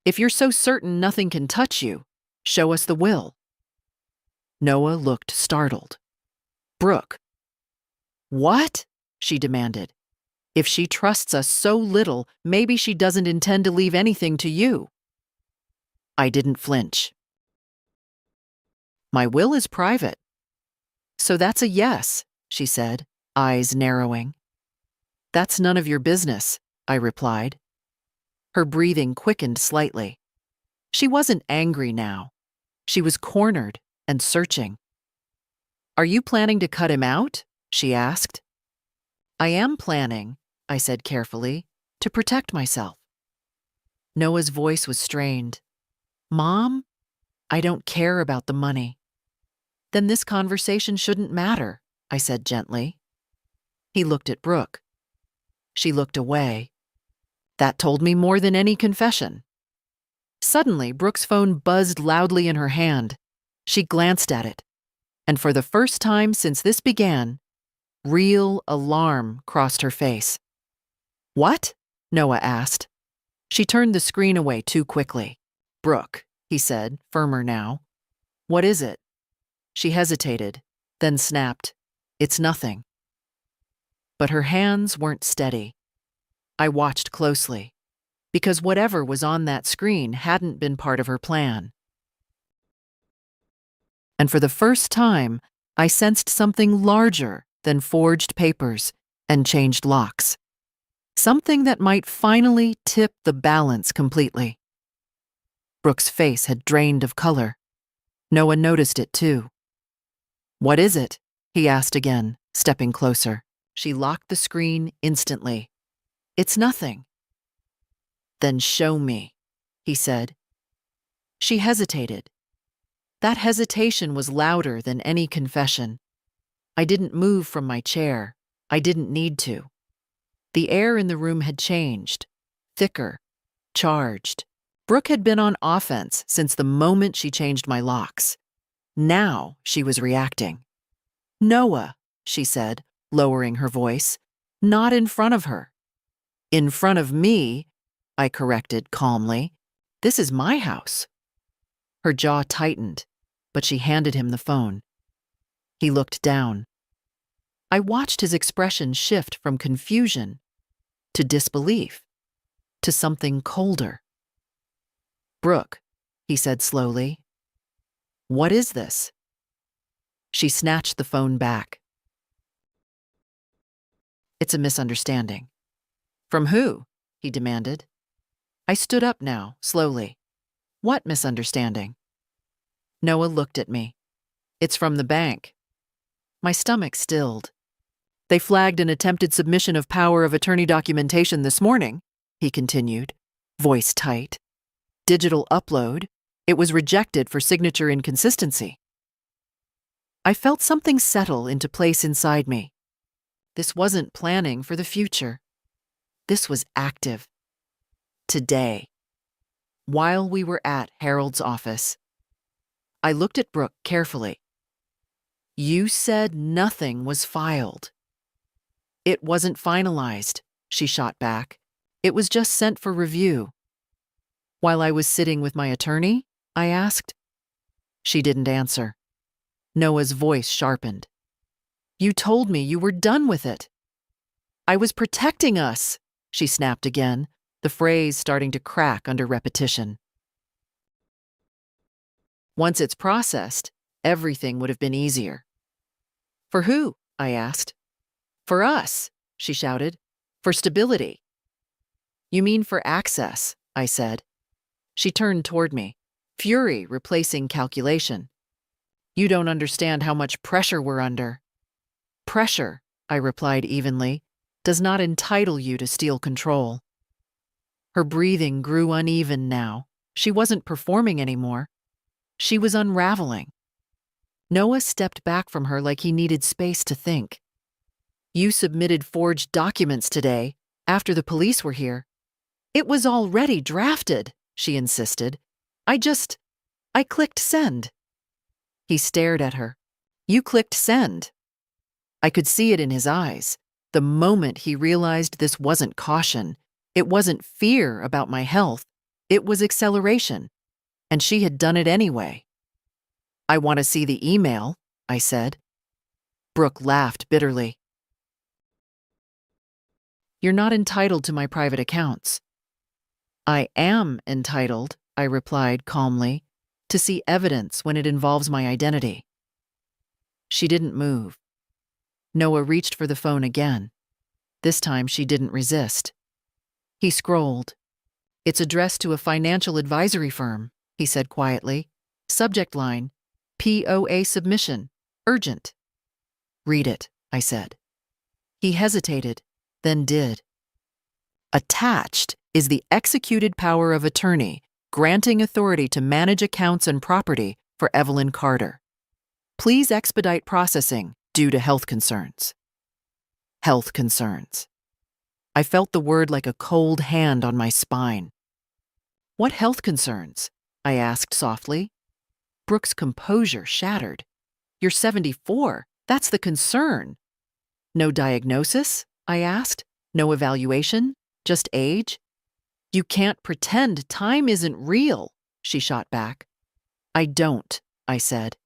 If you're so certain nothing can touch you, show us the will. Noah looked startled. Brooke. What? She demanded. If she trusts us so little, maybe she doesn't intend to leave anything to you. I didn't flinch. My will is private. So that's a yes, she said, eyes narrowing. That's none of your business, I replied. Her breathing quickened slightly. She wasn't angry now. She was cornered and searching. Are you planning to cut him out? She asked. I am planning, I said carefully, to protect myself. Noah's voice was strained. Mom, I don't care about the money. Then this conversation shouldn't matter, I said gently. He looked at Brooke. She looked away. That told me more than any confession. Suddenly, Brooke's phone buzzed loudly in her hand. She glanced at it, and for the first time since this began, real alarm crossed her face. What? Noah asked. She turned the screen away too quickly. Brooke, he said, firmer now. What is it? She hesitated, then snapped, It's nothing. But her hands weren't steady. I watched closely, because whatever was on that screen hadn't been part of her plan. And for the first time, I sensed something larger than forged papers and changed locks. Something that might finally tip the balance completely. Brooke's face had drained of color. Noah noticed it too. What is it? He asked again, stepping closer. She locked the screen instantly. It's nothing. Then show me, he said. She hesitated. That hesitation was louder than any confession. I didn't move from my chair. I didn't need to. The air in the room had changed, thicker, charged. Brooke had been on offense since the moment she changed my locks. Now she was reacting. Noah, she said, lowering her voice, not in front of her. In front of me, I corrected calmly. This is my house. Her jaw tightened, but she handed him the phone. He looked down. I watched his expression shift from confusion to disbelief to something colder. Brooke, he said slowly, what is this? She snatched the phone back. It's a misunderstanding. From who? He demanded. I stood up now, slowly. What misunderstanding? Noah looked at me. It's from the bank. My stomach stilled. They flagged an attempted submission of power of attorney documentation this morning, he continued, voice tight. Digital upload. It was rejected for signature inconsistency. I felt something settle into place inside me. This wasn't planning for the future. This was active. Today, while we were at Harold's office, I looked at Brooke carefully. You said nothing was filed. It wasn't finalized, she shot back. It was just sent for review. While I was sitting with my attorney, I asked. She didn't answer. Noah's voice sharpened. You told me you were done with it. I was protecting us, she snapped again, the phrase starting to crack under repetition. Once it's processed, everything would have been easier. For who? I asked. For us, she shouted. For stability. You mean for access, I said. She turned toward me, fury replacing calculation. You don't understand how much pressure we're under. Pressure, I replied evenly, does not entitle you to steal control. Her breathing grew uneven now. She wasn't performing anymore. She was unraveling. Noah stepped back from her like he needed space to think. You submitted forged documents today, after the police were here. It was already drafted, she insisted. I clicked send. He stared at her. You clicked send. I could see it in his eyes. The moment he realized this wasn't caution, it wasn't fear about my health, it was acceleration. And she had done it anyway. I want to see the email, I said. Brooke laughed bitterly. You're not entitled to my private accounts. I am entitled, I replied calmly, to see evidence when it involves my identity. She didn't move. Noah reached for the phone again. This time she didn't resist. He scrolled. It's addressed to a financial advisory firm, he said quietly. Subject line, POA submission, urgent. Read it, I said. He hesitated, then did. Attached is the executed power of attorney, granting authority to manage accounts and property for Evelyn Carter. Please expedite processing due to health concerns. Health concerns. I felt the word like a cold hand on my spine. What health concerns? I asked softly. Brooke's composure shattered. You're 74. That's the concern. No diagnosis? I asked. No evaluation? Just age? You can't pretend time isn't real, she shot back. I don't, I said.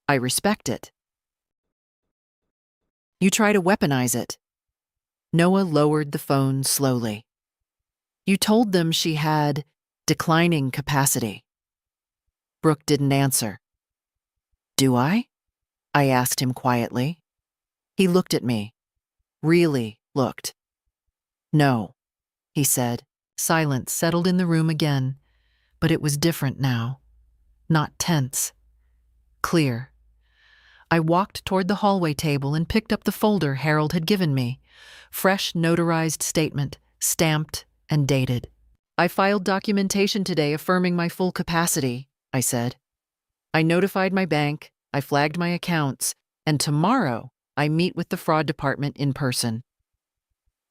I respect it. You try to weaponize it. Noah lowered the phone slowly. You told them she had declining capacity. Brooke didn't answer. Do I? I asked him quietly. He looked at me. Really looked. No, he said. Silence settled in the room again, but it was different now. Not tense. Clear. I walked toward the hallway table and picked up the folder Harold had given me. Fresh notarized statement, stamped and dated. I filed documentation today affirming my full capacity, I said. I notified my bank, I flagged my accounts, and tomorrow I meet with the fraud department in person.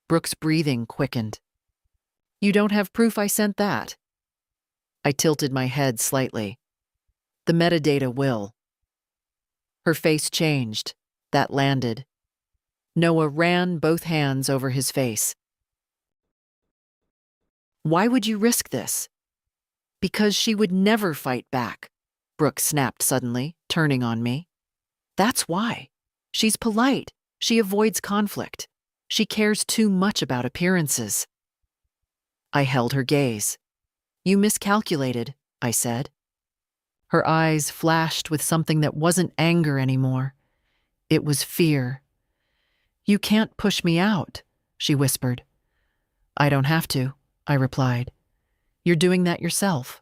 Brooke's breathing quickened. You don't have proof I sent that? I tilted my head slightly. The metadata will. Her face changed. That landed. Noah ran both hands over his face. Why would you risk this? Because she would never fight back, Brooke snapped suddenly, turning on me. That's why. She's polite. She avoids conflict. She cares too much about appearances. I held her gaze. You miscalculated, I said. Her eyes flashed with something that wasn't anger anymore. It was fear. You can't push me out, she whispered. I don't have to, I replied. You're doing that yourself.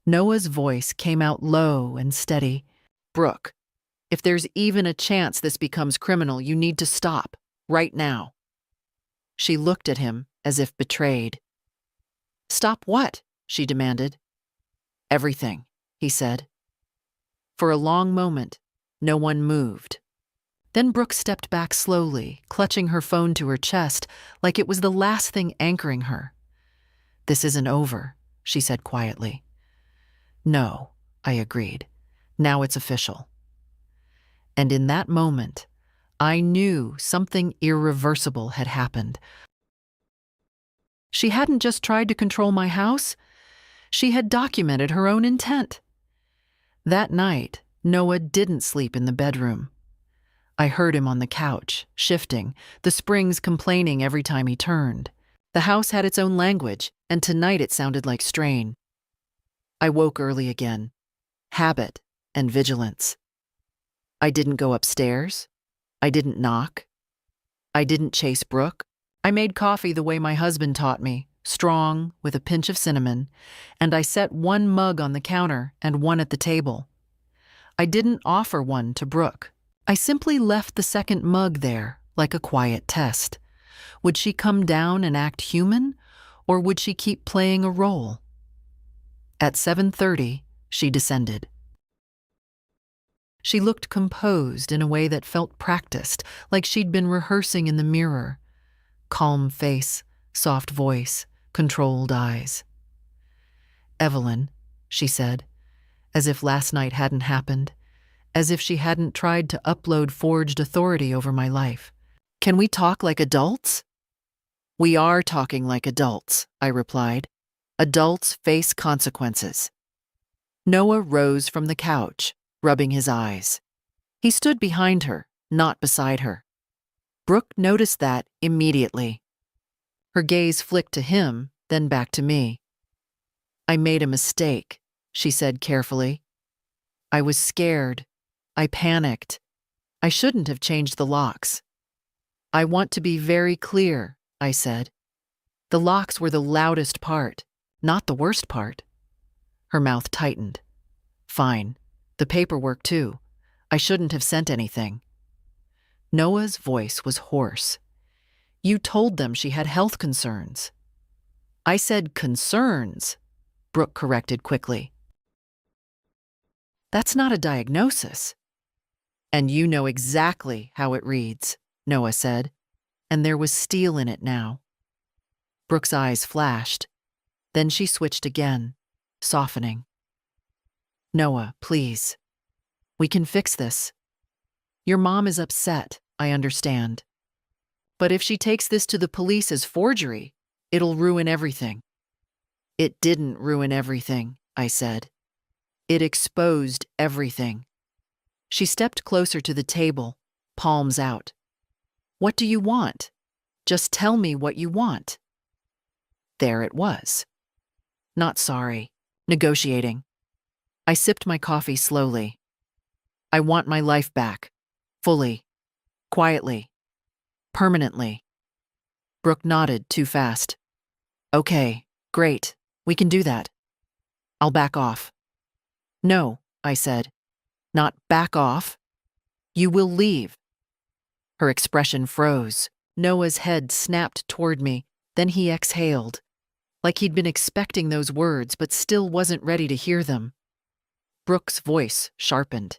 Noah's voice came out low and steady. Brooke, if there's even a chance this becomes criminal, you need to stop, right now. She looked at him as if betrayed. Stop what? She demanded. Everything, he said. For a long moment, no one moved. Then Brooke stepped back slowly, clutching her phone to her chest like it was the last thing anchoring her. This isn't over, she said quietly. No, I agreed. Now it's official. And in that moment, I knew something irreversible had happened. She hadn't just tried to control my house, she had documented her own intent. That night, Noah didn't sleep in the bedroom. I heard him on the couch, shifting, the springs complaining every time he turned. The house had its own language, and tonight it sounded like strain. I woke early again. Habit and vigilance. I didn't go upstairs. I didn't knock. I didn't chase Brooke. I made coffee the way my husband taught me, strong, with a pinch of cinnamon, and I set one mug on the counter and one at the table. I didn't offer one to Brooke. I simply left the second mug there, like a quiet test. Would she come down and act human, or would she keep playing a role? At 7:30, she descended. She looked composed in a way that felt practiced, like she'd been rehearsing in the mirror. Calm face, soft voice, controlled eyes. Evelyn, she said, as if last night hadn't happened, as if she hadn't tried to upload forged authority over my life. Can we talk like adults? We are talking like adults, I replied. Adults face consequences. Noah rose from the couch, rubbing his eyes. He stood behind her, not beside her. Brooke noticed that immediately. Her gaze flicked to him, then back to me. I made a mistake, she said carefully. I was scared. I panicked. I shouldn't have changed the locks. I want to be very clear, I said. The locks were the loudest part, not the worst part. Her mouth tightened. Fine. The paperwork, too. I shouldn't have sent anything. Noah's voice was hoarse. You told them she had health concerns. I said concerns, Brooke corrected quickly. That's not a diagnosis. And you know exactly how it reads, Noah said, and there was steel in it now. Brooke's eyes flashed. Then she switched again, softening. Noah, please. We can fix this. Your mom is upset, I understand. But if she takes this to the police as forgery, it'll ruin everything. It didn't ruin everything, I said. It exposed everything. She stepped closer to the table, palms out. What do you want? Just tell me what you want. There it was. Not sorry. Negotiating. I sipped my coffee slowly. I want my life back. Fully. Quietly. Permanently. Brooke nodded too fast. Okay, great. We can do that. I'll back off. No, I said. Not back off. You will leave. Her expression froze. Noah's head snapped toward me, then he exhaled, like he'd been expecting those words but still wasn't ready to hear them. Brooke's voice sharpened.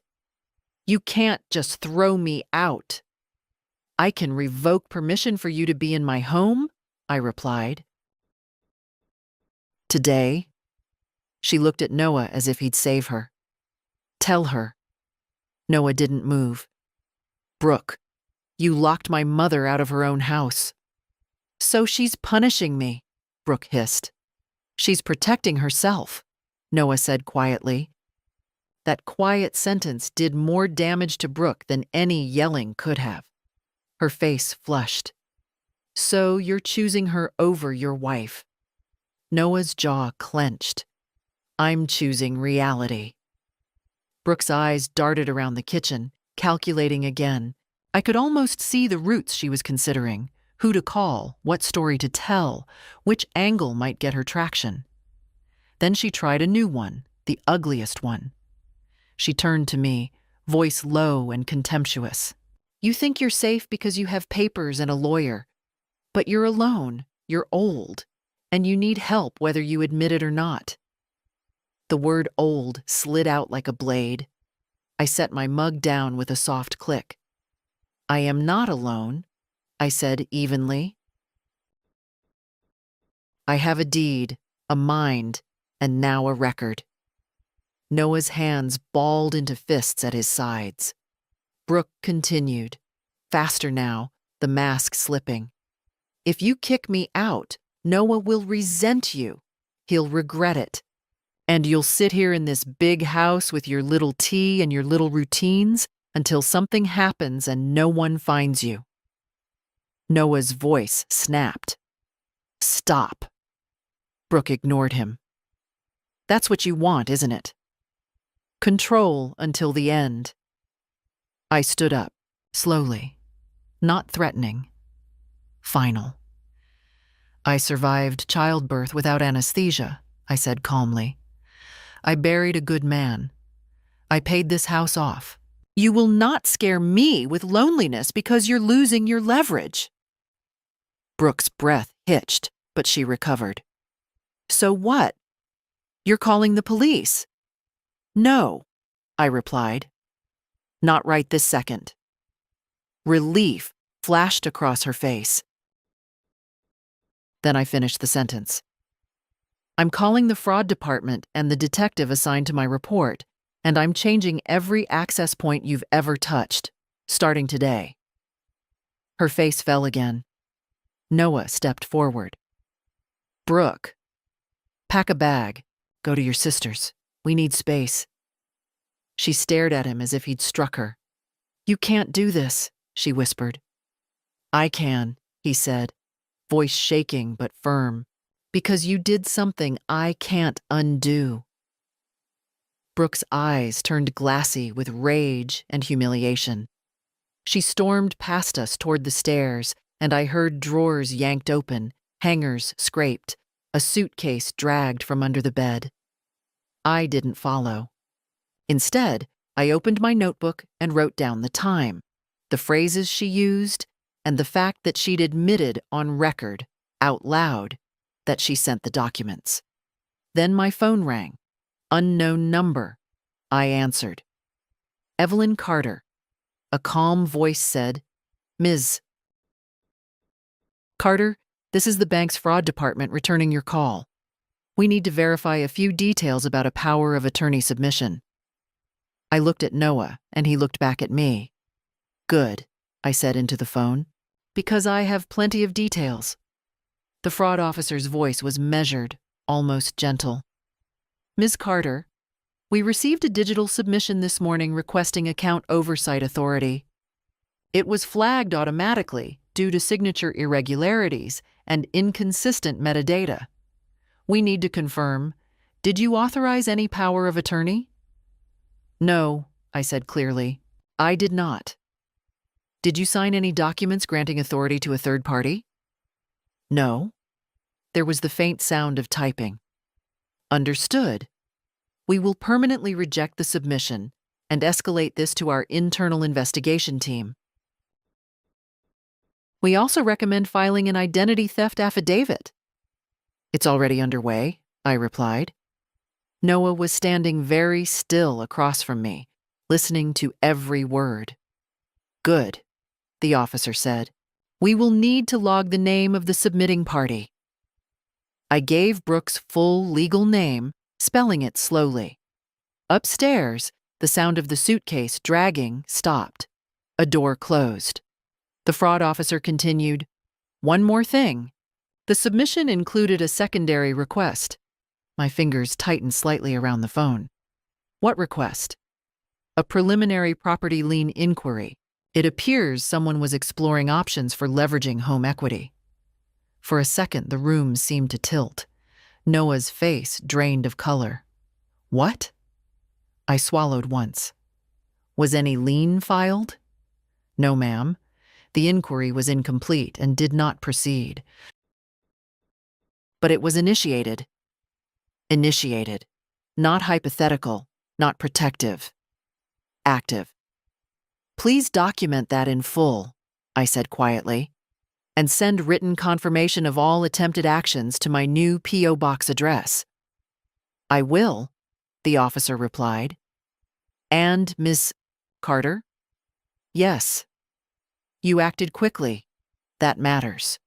You can't just throw me out. I can revoke permission for you to be in my home, I replied. Today? She looked at Noah as if he'd save her. Tell her. Noah didn't move. Brooke, you locked my mother out of her own house. So she's punishing me, Brooke hissed. She's protecting herself, Noah said quietly. That quiet sentence did more damage to Brooke than any yelling could have. Her face flushed. So you're choosing her over your wife. Noah's jaw clenched. I'm choosing reality. Brooke's eyes darted around the kitchen, calculating again. I could almost see the routes she was considering, who to call, what story to tell, which angle might get her traction. Then she tried a new one, the ugliest one. She turned to me, voice low and contemptuous. You think you're safe because you have papers and a lawyer. But you're alone, you're old, and you need help whether you admit it or not. The word old slid out like a blade. I set my mug down with a soft click. I am not alone, I said evenly. I have a deed, a mind, and now a record. Noah's hands balled into fists at his sides. Brooke continued, faster now, the mask slipping. If you kick me out, Noah will resent you. He'll regret it. And you'll sit here in this big house with your little tea and your little routines until something happens and no one finds you. Noah's voice snapped. Stop. Brooke ignored him. That's what you want, isn't it? Control until the end. I stood up, slowly, not threatening. Final. I survived childbirth without anesthesia, I said calmly. I buried a good man. I paid this house off. You will not scare me with loneliness because you're losing your leverage. Brooke's breath hitched, but she recovered. So what? You're calling the police? No, I replied. Not right this second. Relief flashed across her face. Then I finished the sentence. I'm calling the fraud department and the detective assigned to my report, and I'm changing every access point you've ever touched, starting today. Her face fell again. Noah stepped forward. Brooke, pack a bag. Go to your sister's. We need space. She stared at him as if he'd struck her. You can't do this, she whispered. I can, he said, voice shaking but firm, because you did something I can't undo. Brooke's eyes turned glassy with rage and humiliation. She stormed past us toward the stairs, and I heard drawers yanked open, hangers scraped, a suitcase dragged from under the bed. I didn't follow. Instead, I opened my notebook and wrote down the time, the phrases she used, and the fact that she'd admitted on record, out loud, that she sent the documents. Then my phone rang. Unknown number. I answered. Evelyn Carter. A calm voice said, "Ms. Carter, this is the bank's fraud department returning your call. We need to verify a few details about a power of attorney submission." I looked at Noah, and he looked back at me. "Good," I said into the phone, "because I have plenty of details." The fraud officer's voice was measured, almost gentle. "Ms. Carter, we received a digital submission this morning requesting account oversight authority. It was flagged automatically due to signature irregularities and inconsistent metadata. We need to confirm, did you authorize any power of attorney?" "No," I said clearly. "I did not." "Did you sign any documents granting authority to a third party?" "No." There was the faint sound of typing. "Understood. We will permanently reject the submission and escalate this to our internal investigation team. We also recommend filing an identity theft affidavit." "It's already underway," I replied. Noah was standing very still across from me, listening to every word. "Good," the officer said. "We will need to log the name of the submitting party." I gave Brooks' full legal name, spelling it slowly. Upstairs, the sound of the suitcase dragging stopped. A door closed. The fraud officer continued, "One more thing. The submission included a secondary request." My fingers tightened slightly around the phone. "What request?" "A preliminary property lien inquiry. It appears someone was exploring options for leveraging home equity." For a second, the room seemed to tilt. Noah's face drained of color. "What?" I swallowed once. "Was any lien filed?" "No, ma'am. The inquiry was incomplete and did not proceed." "But it was initiated." "Initiated. Not hypothetical, not protective. Active." "Please document that in full," I said quietly, "and send written confirmation of all attempted actions to my new P.O. Box address." "I will," the officer replied. "And Miss Carter?" "Yes." "You acted quickly. That matters."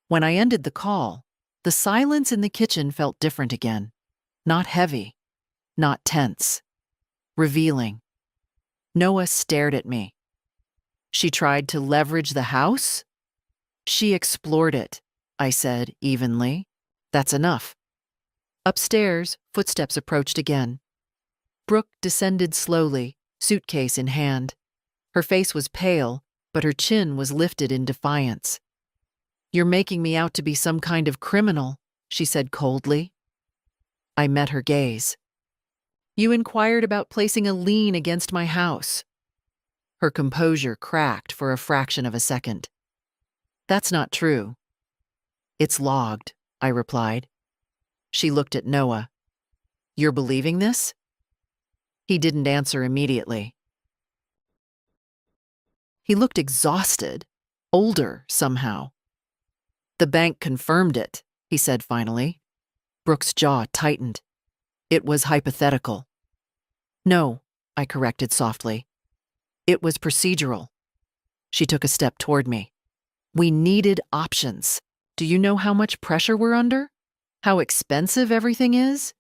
When I ended the call, the silence in the kitchen felt different again. Not heavy, not tense. Revealing. Noah stared at me. "She tried to leverage the house?" "She explored it," I said evenly. "That's enough." Upstairs, footsteps approached again. Brooke descended slowly, suitcase in hand. Her face was pale, but her chin was lifted in defiance. "You're making me out to be some kind of criminal," she said coldly. I met her gaze. "You inquired about placing a lien against my house." Her composure cracked for a fraction of a second. "That's not true." "It's logged," I replied. She looked at Noah. "You're believing this?" He didn't answer immediately. He looked exhausted, older somehow. "The bank confirmed it," he said finally. Brooks' jaw tightened. "It was hypothetical." "No," I corrected softly. "It was procedural." She took a step toward me. "We needed options. Do you know how much pressure we're under? How expensive everything is?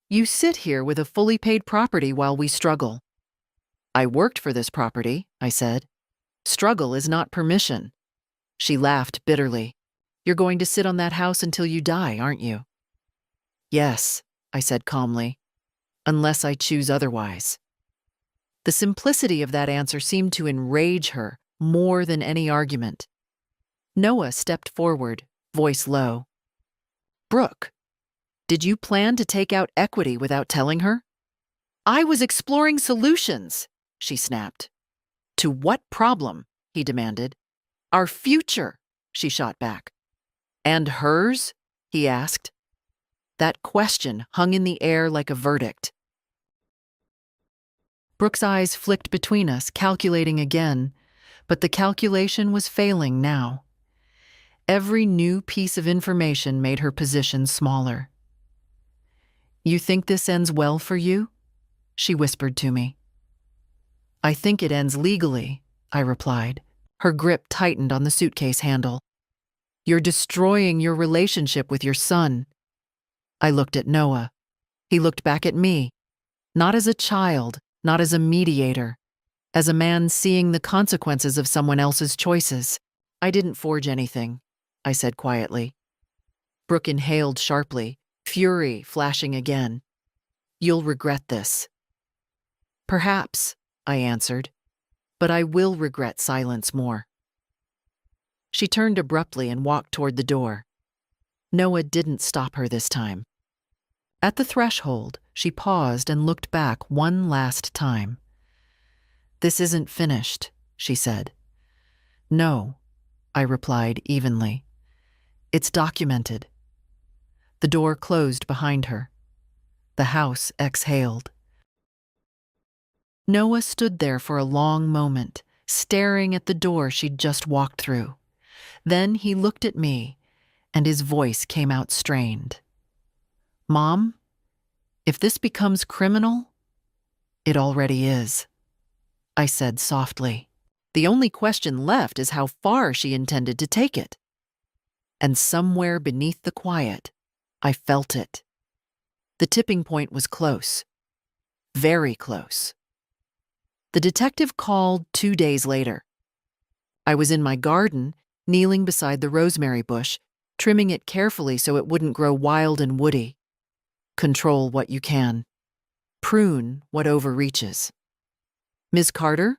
You sit here with a fully paid property while we struggle." "I worked for this property," I said. "Struggle is not permission." She laughed bitterly. "You're going to sit on that house until you die, aren't you?" "Yes," I said calmly, "unless I choose otherwise." The simplicity of that answer seemed to enrage her more than any argument. Noah stepped forward, voice low. "Brooke, did you plan to take out equity without telling her?" "I was exploring solutions," she snapped. "To what problem?" he demanded. "Our future," she shot back. "And hers?" he asked. That question hung in the air like a verdict. Brooks' eyes flicked between us, calculating again, But the calculation was failing now. Every new piece of information made her position smaller. "You think this ends well for you?" she whispered to me. "I think it ends legally," I replied. Her grip tightened on the suitcase handle. "You're destroying your relationship with your son." I looked at Noah. He looked back at me, not as a child, not as a mediator, as a man seeing the consequences of someone else's choices. "I didn't forge anything," I said quietly. Brooke inhaled sharply, fury flashing again. "You'll regret this." "Perhaps," I answered, "but I will regret silence more." She turned abruptly and walked toward the door. Noah didn't stop her this time. At the threshold, she paused and looked back one last time. "This isn't finished," she said. "No," I replied evenly. "It's documented." The door closed behind her. The house exhaled. Noah stood there for a long moment, staring at the door she'd just walked through. Then he looked at me, and his voice came out strained. "Mom, if this becomes criminal, it already is," I said softly. "The only question left is how far she intended to take it." And somewhere beneath the quiet, I felt it. The tipping point was close. Very close. The detective called 2 days later. I was in my garden, kneeling beside the rosemary bush, trimming it carefully so it wouldn't grow wild and woody. Control what you can. Prune what overreaches. "Ms. Carter?"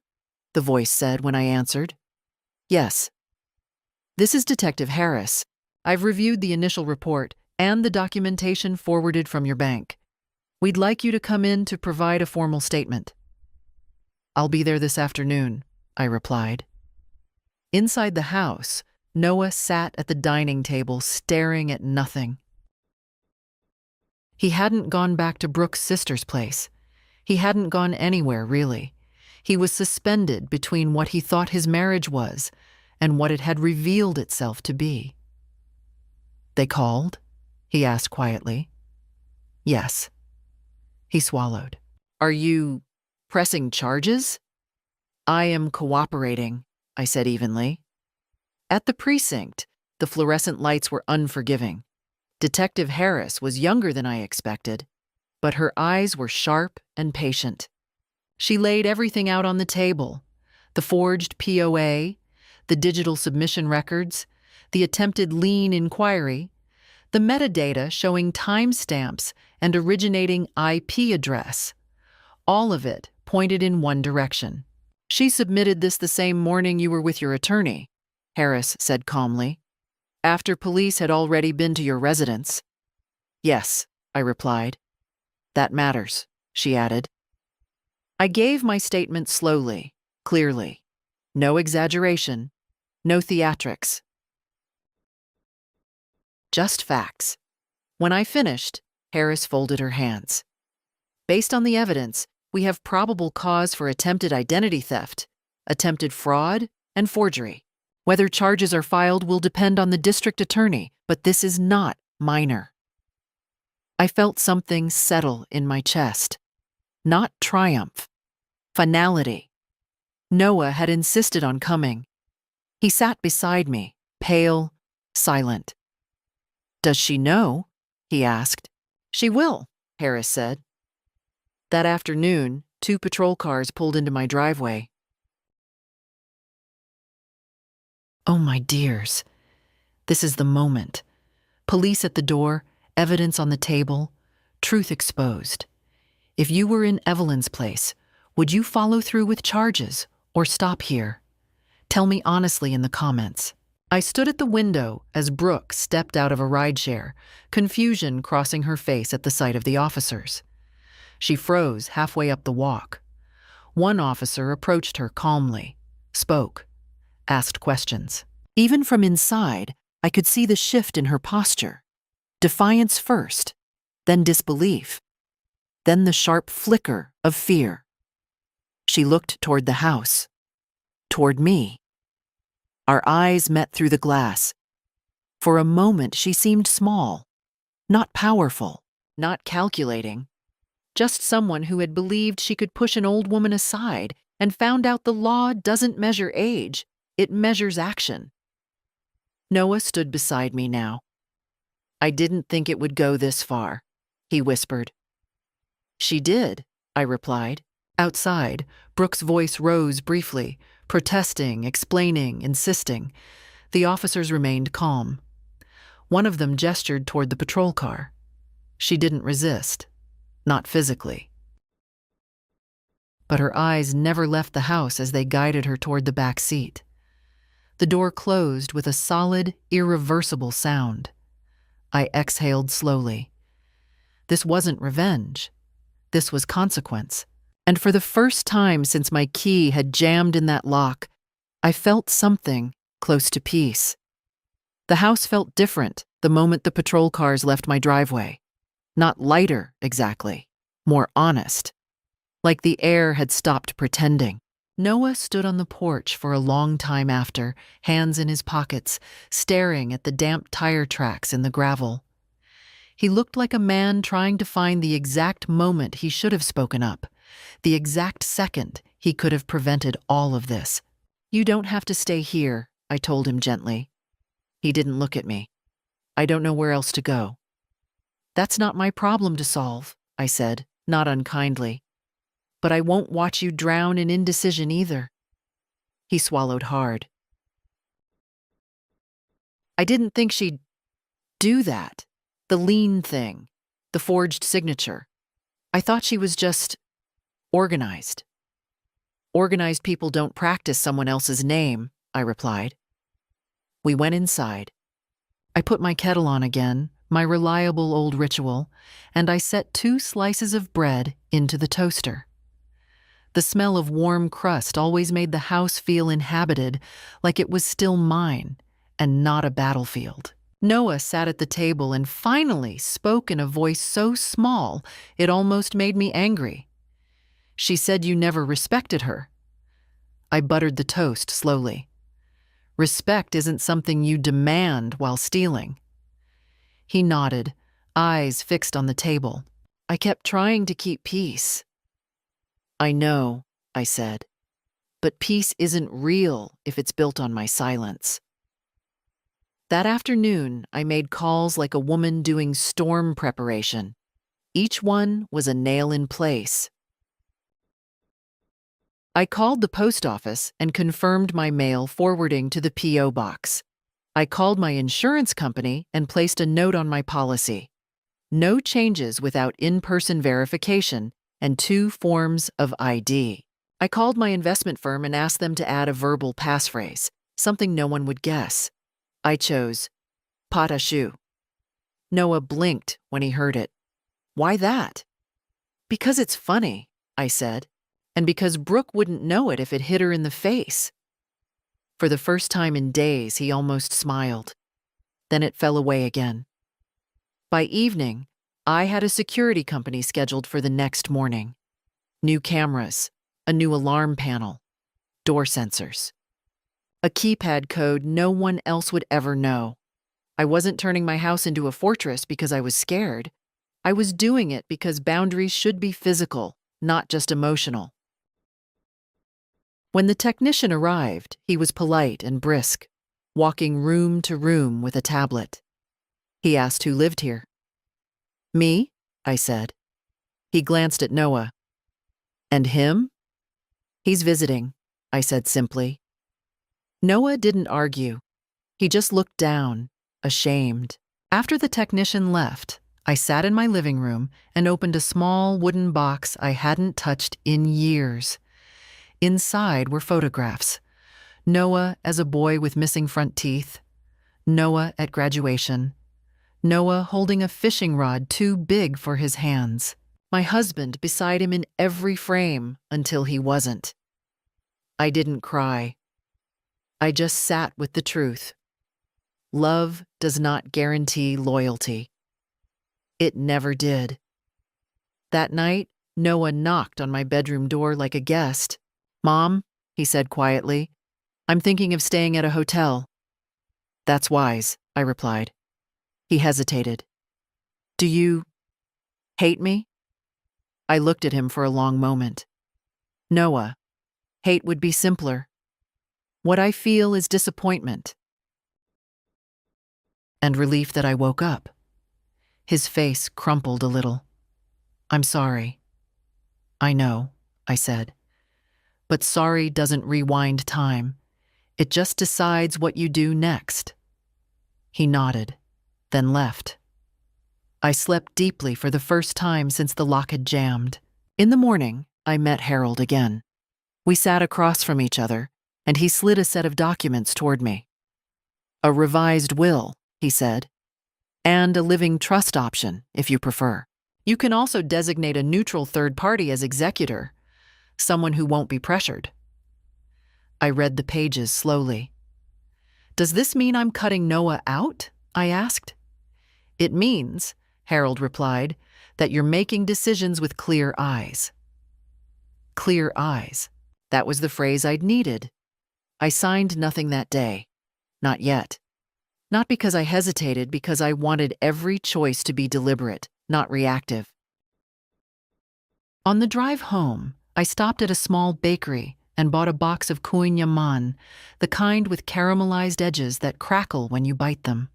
the voice said when I answered. "Yes." "This is Detective Harris. I've reviewed the initial report and the documentation forwarded from your bank. We'd like you to come in to provide a formal statement." "I'll be there this afternoon," I replied. Inside the house, Noah sat at the dining table staring at nothing. He hadn't gone back to Brooke's sister's place. He hadn't gone anywhere, really. He was suspended between what he thought his marriage was and what it had revealed itself to be. "They called?" he asked quietly. "Yes." He swallowed. "Are you pressing charges?" "I am cooperating," I said evenly. At the precinct, the fluorescent lights were unforgiving. Detective Harris was younger than I expected, but her eyes were sharp and patient. She laid everything out on the table: the forged POA, the digital submission records, the attempted lien inquiry, the metadata showing timestamps and originating IP address. All of it pointed in one direction. "She submitted this the same morning you were with your attorney," Harris said calmly, "after police had already been to your residence." "Yes," I replied. "That matters," she added. I gave my statement slowly, clearly. No exaggeration, no theatrics. Just facts. When I finished, Harris folded her hands. "Based on the evidence, we have probable cause for attempted identity theft, attempted fraud, and forgery. Whether charges are filed will depend on the district attorney, but this is not minor." I felt something settle in my chest. Not triumph. Finality. Noah had insisted on coming. He sat beside me, pale, silent. "Does she know?" he asked. "She will," Harris said. That afternoon, 2 patrol cars pulled into my driveway. Oh, my dears. This is the moment. Police at the door, evidence on the table, truth exposed. If you were in Evelyn's place, would you follow through with charges or stop here? Tell me honestly in the comments. I stood at the window as Brooke stepped out of a rideshare, confusion crossing her face at the sight of the officers. She froze halfway up the walk. One officer approached her calmly, spoke, asked questions. Even from inside, I could see the shift in her posture. Defiance first, then disbelief, then the sharp flicker of fear. She looked toward the house. toward me. Our eyes met through the glass. For a moment, she seemed small, not powerful, not calculating, just someone who had believed she could push an old woman aside and found out the law doesn't measure age, it measures action. Noah stood beside me now. I didn't think it would go this far, he whispered. She did, I replied. Outside, Brooke's voice rose briefly, protesting, explaining, insisting. The officers remained calm. One of them gestured toward the patrol car. She didn't resist, not physically. But her eyes never left the house as they guided her toward the back seat. The door closed with a solid, irreversible sound. I exhaled slowly. This wasn't revenge. This was consequence. And for the first time since my key had jammed in that lock, I felt something close to peace. The house felt different the moment the patrol cars left my driveway. Not lighter, exactly. More honest. Like the air had stopped pretending. Noah stood on the porch for a long time after, hands in his pockets, staring at the damp tire tracks in the gravel. He looked like a man trying to find the exact moment he should have spoken up, the exact second he could have prevented all of this. "You don't have to stay here," I told him gently. He didn't look at me. "I don't know where else to go." "That's not my problem to solve," I said, not unkindly. "But I won't watch you drown in indecision either." He swallowed hard. "I didn't think she'd do that. The lien thing. The forged signature. I thought she was just organized." "Organized people don't practice someone else's name," I replied. We went inside. I put my kettle on again, my reliable old ritual, and I set 2 slices of bread into the toaster. The smell of warm crust always made the house feel inhabited, like it was still mine and not a battlefield. Noah sat at the table and finally spoke in a voice so small it almost made me angry. "She said you never respected her." I buttered the toast slowly. "Respect isn't something you demand while stealing." He nodded, eyes fixed on the table. "I kept trying to keep peace." "I know," I said, "but peace isn't real if it's built on my silence." That afternoon, I made calls like a woman doing storm preparation. Each one was a nail in place. I called the post office and confirmed my mail forwarding to the P.O. box. I called my insurance company and placed a note on my policy. No changes without in-person verification and 2 forms of ID. I called my investment firm and asked them to add a verbal passphrase, something no one would guess. I chose "Patashu." Noah blinked when he heard it. "Why that?" "Because it's funny," I said, "and because Brooke wouldn't know it if it hit her in the face." For the first time in days, he almost smiled. Then it fell away again. By evening, I had a security company scheduled for the next morning. New cameras, a new alarm panel, door sensors. A keypad code no one else would ever know. I wasn't turning my house into a fortress because I was scared. I was doing it because boundaries should be physical, not just emotional. When the technician arrived, he was polite and brisk, walking room to room with a tablet. He asked who lived here. "Me," I said. He glanced at Noah. "And him?" "He's visiting," I said simply. Noah didn't argue. He just looked down, ashamed. After the technician left, I sat in my living room and opened a small wooden box I hadn't touched in years. Inside were photographs. Noah as a boy with missing front teeth. Noah at graduation. Noah holding a fishing rod too big for his hands. My husband beside him in every frame until he wasn't. I didn't cry. I just sat with the truth. Love does not guarantee loyalty. It never did. That night, Noah knocked on my bedroom door like a guest. "Mom, he said quietly. I'm thinking of staying at a hotel. That's wise, I replied. He hesitated. Do you hate me? I looked at him for a long moment. Noah, hate would be simpler. What I feel is disappointment and relief that I woke up. His face crumpled a little. I'm sorry. I know, I said. But sorry doesn't rewind time. It just decides what you do next. He nodded, then left. I slept deeply for the first time since the lock had jammed. In the morning, I met Harold again. We sat across from each other, and he slid a set of documents toward me. A revised will, he said, and a living trust option, if you prefer. You can also designate a neutral third party as executor, someone who won't be pressured. I read the pages slowly. Does this mean I'm cutting Noah out? I asked. It means, Harold replied, that you're making decisions with clear eyes. Clear eyes. That was the phrase I'd needed. I signed nothing that day. Not yet. Not because I hesitated, because I wanted every choice to be deliberate, not reactive. On the drive home, I stopped at a small bakery and bought a box of kouign-amann, the kind with caramelized edges that crackle when you bite them.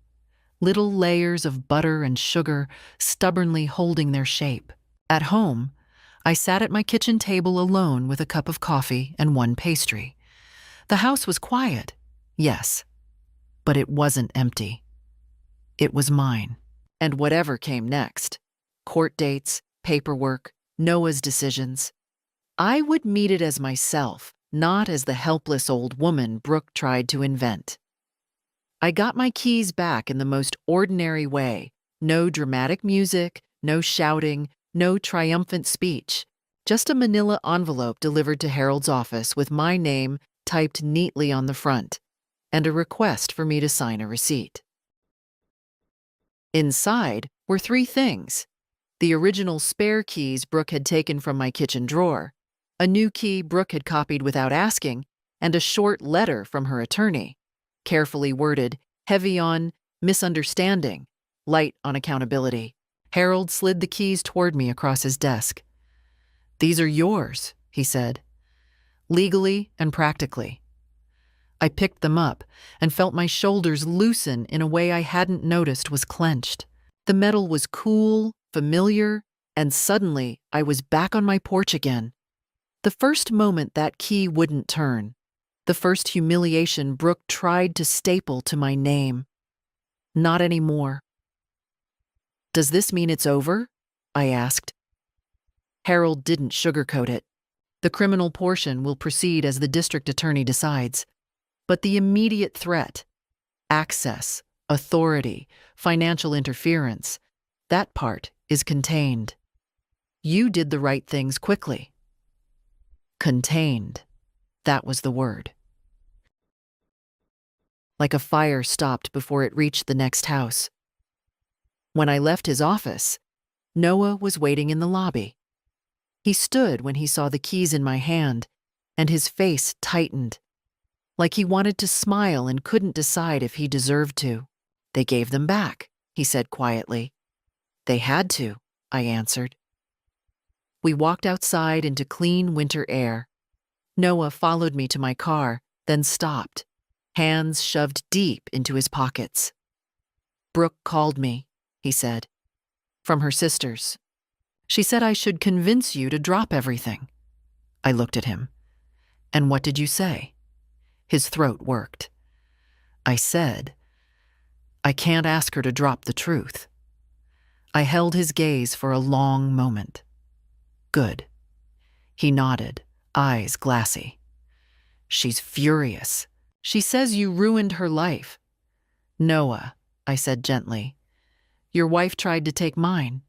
Little layers of butter and sugar stubbornly holding their shape. At home, I sat at my kitchen table alone with a cup of coffee and one pastry. The house was quiet, yes, but it wasn't empty. It was mine. And whatever came next, court dates, paperwork, Noah's decisions, I would meet it as myself, not as the helpless old woman Brooke tried to invent. I got my keys back in the most ordinary way. No dramatic music, no shouting, no triumphant speech. Just a manila envelope delivered to Harold's office with my name typed neatly on the front, and a request for me to sign a receipt. Inside were three things: the original spare keys Brooke had taken from my kitchen drawer, a new key Brooke had copied without asking, and a short letter from her attorney, carefully worded, heavy on misunderstanding, light on accountability. Harold slid the keys toward me across his desk. These are yours, he said, legally and practically. I picked them up and felt my shoulders loosen in a way I hadn't noticed was clenched. The metal was cool, familiar, and suddenly I was back on my porch again. The first moment that key wouldn't turn, the first humiliation Brooke tried to staple to my name. Not anymore. Does this mean it's over? I asked. Harold didn't sugarcoat it. The criminal portion will proceed as the district attorney decides. But the immediate threat, access, authority, financial interference, that part is contained. You did the right things quickly. Contained. That was the word. Like a fire stopped before it reached the next house. When I left his office, Noah was waiting in the lobby. He stood when he saw the keys in my hand, and his face tightened, like he wanted to smile and couldn't decide if he deserved to. They gave them back, he said quietly. They had to, I answered. We walked outside into clean winter air. Noah followed me to my car, then stopped, hands shoved deep into his pockets. Brooke called me, he said, from her sisters. She said I should convince you to drop everything. I looked at him. And what did you say? His throat worked. I said, I can't ask her to drop the truth. I held his gaze for a long moment. Good. He nodded, eyes glassy. She's furious. She says you ruined her life. Noah, I said gently, your wife tried to take mine.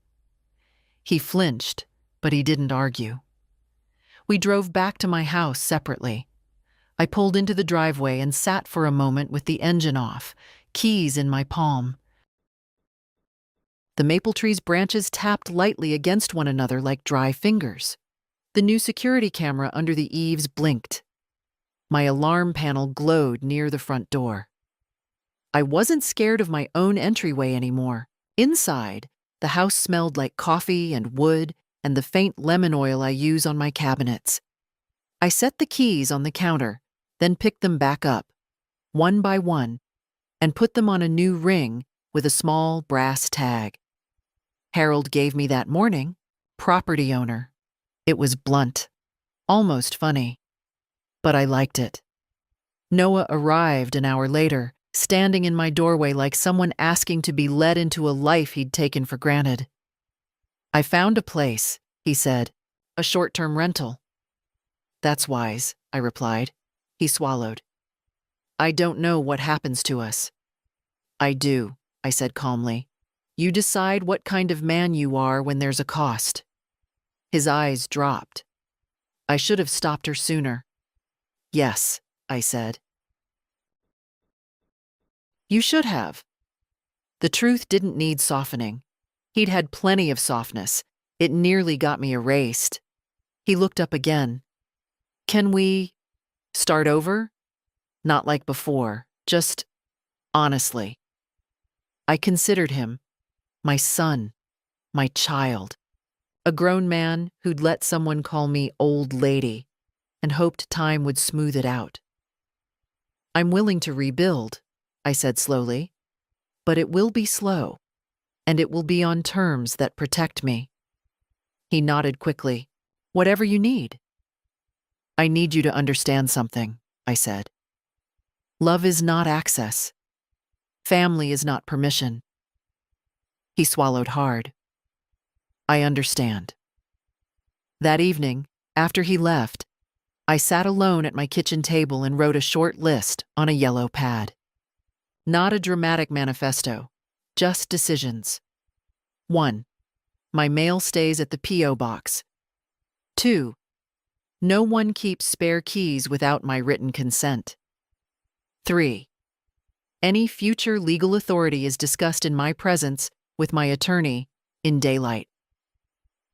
He flinched, but he didn't argue. We drove back to my house separately. I pulled into the driveway and sat for a moment with the engine off, keys in my palm. The maple tree's branches tapped lightly against one another like dry fingers. The new security camera under the eaves blinked. My alarm panel glowed near the front door. I wasn't scared of my own entryway anymore. Inside, the house smelled like coffee and wood and the faint lemon oil I use on my cabinets. I set the keys on the counter, then picked them back up, one by one, and put them on a new ring with a small brass tag. Harold gave me that morning, property owner. It was blunt, almost funny, but I liked it. Noah arrived an hour later, standing in my doorway like someone asking to be led into a life he'd taken for granted. "I found a place," he said, "a short-term rental." "That's wise," I replied. He swallowed. "I don't know what happens to us." "I do," I said calmly. "You decide what kind of man you are when there's a cost." His eyes dropped. I should have stopped her sooner. "Yes," I said. "You should have." The truth didn't need softening. He'd had plenty of softness. It nearly got me erased. He looked up again. "Can we start over? Not like before, just honestly." I considered him, my son, my child, a grown man who'd let someone call me old lady and hoped time would smooth it out. "I'm willing to rebuild," I said slowly, "but it will be slow, and it will be on terms that protect me." He nodded quickly. "Whatever you need." "I need you to understand something," I said. "Love is not access. Family is not permission." He swallowed hard. "I understand." That evening, after he left, I sat alone at my kitchen table and wrote a short list on a yellow pad. Not a dramatic manifesto, just decisions. 1. My mail stays at the P.O. box. 2. No one keeps spare keys without my written consent. 3. Any future legal authority is discussed in my presence with my attorney in daylight.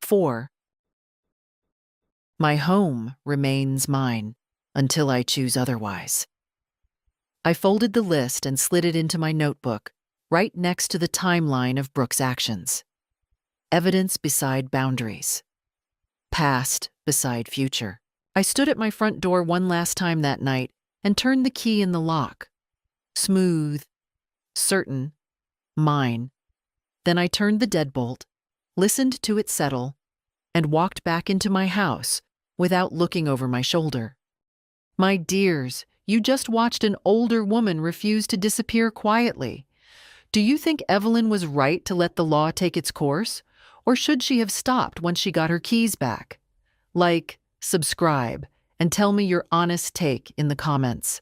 4. My home remains mine until I choose otherwise. I folded the list and slid it into my notebook, right next to the timeline of Brooke's actions. Evidence beside boundaries. Past beside future. I stood at my front door one last time that night and turned the key in the lock. Smooth, certain, mine. Then I turned the deadbolt, listened to it settle, and walked back into my house without looking over my shoulder. My dears, you just watched an older woman refuse to disappear quietly. Do you think Evelyn was right to let the law take its course, or should she have stopped once she got her keys back? Like, subscribe, and tell me your honest take in the comments.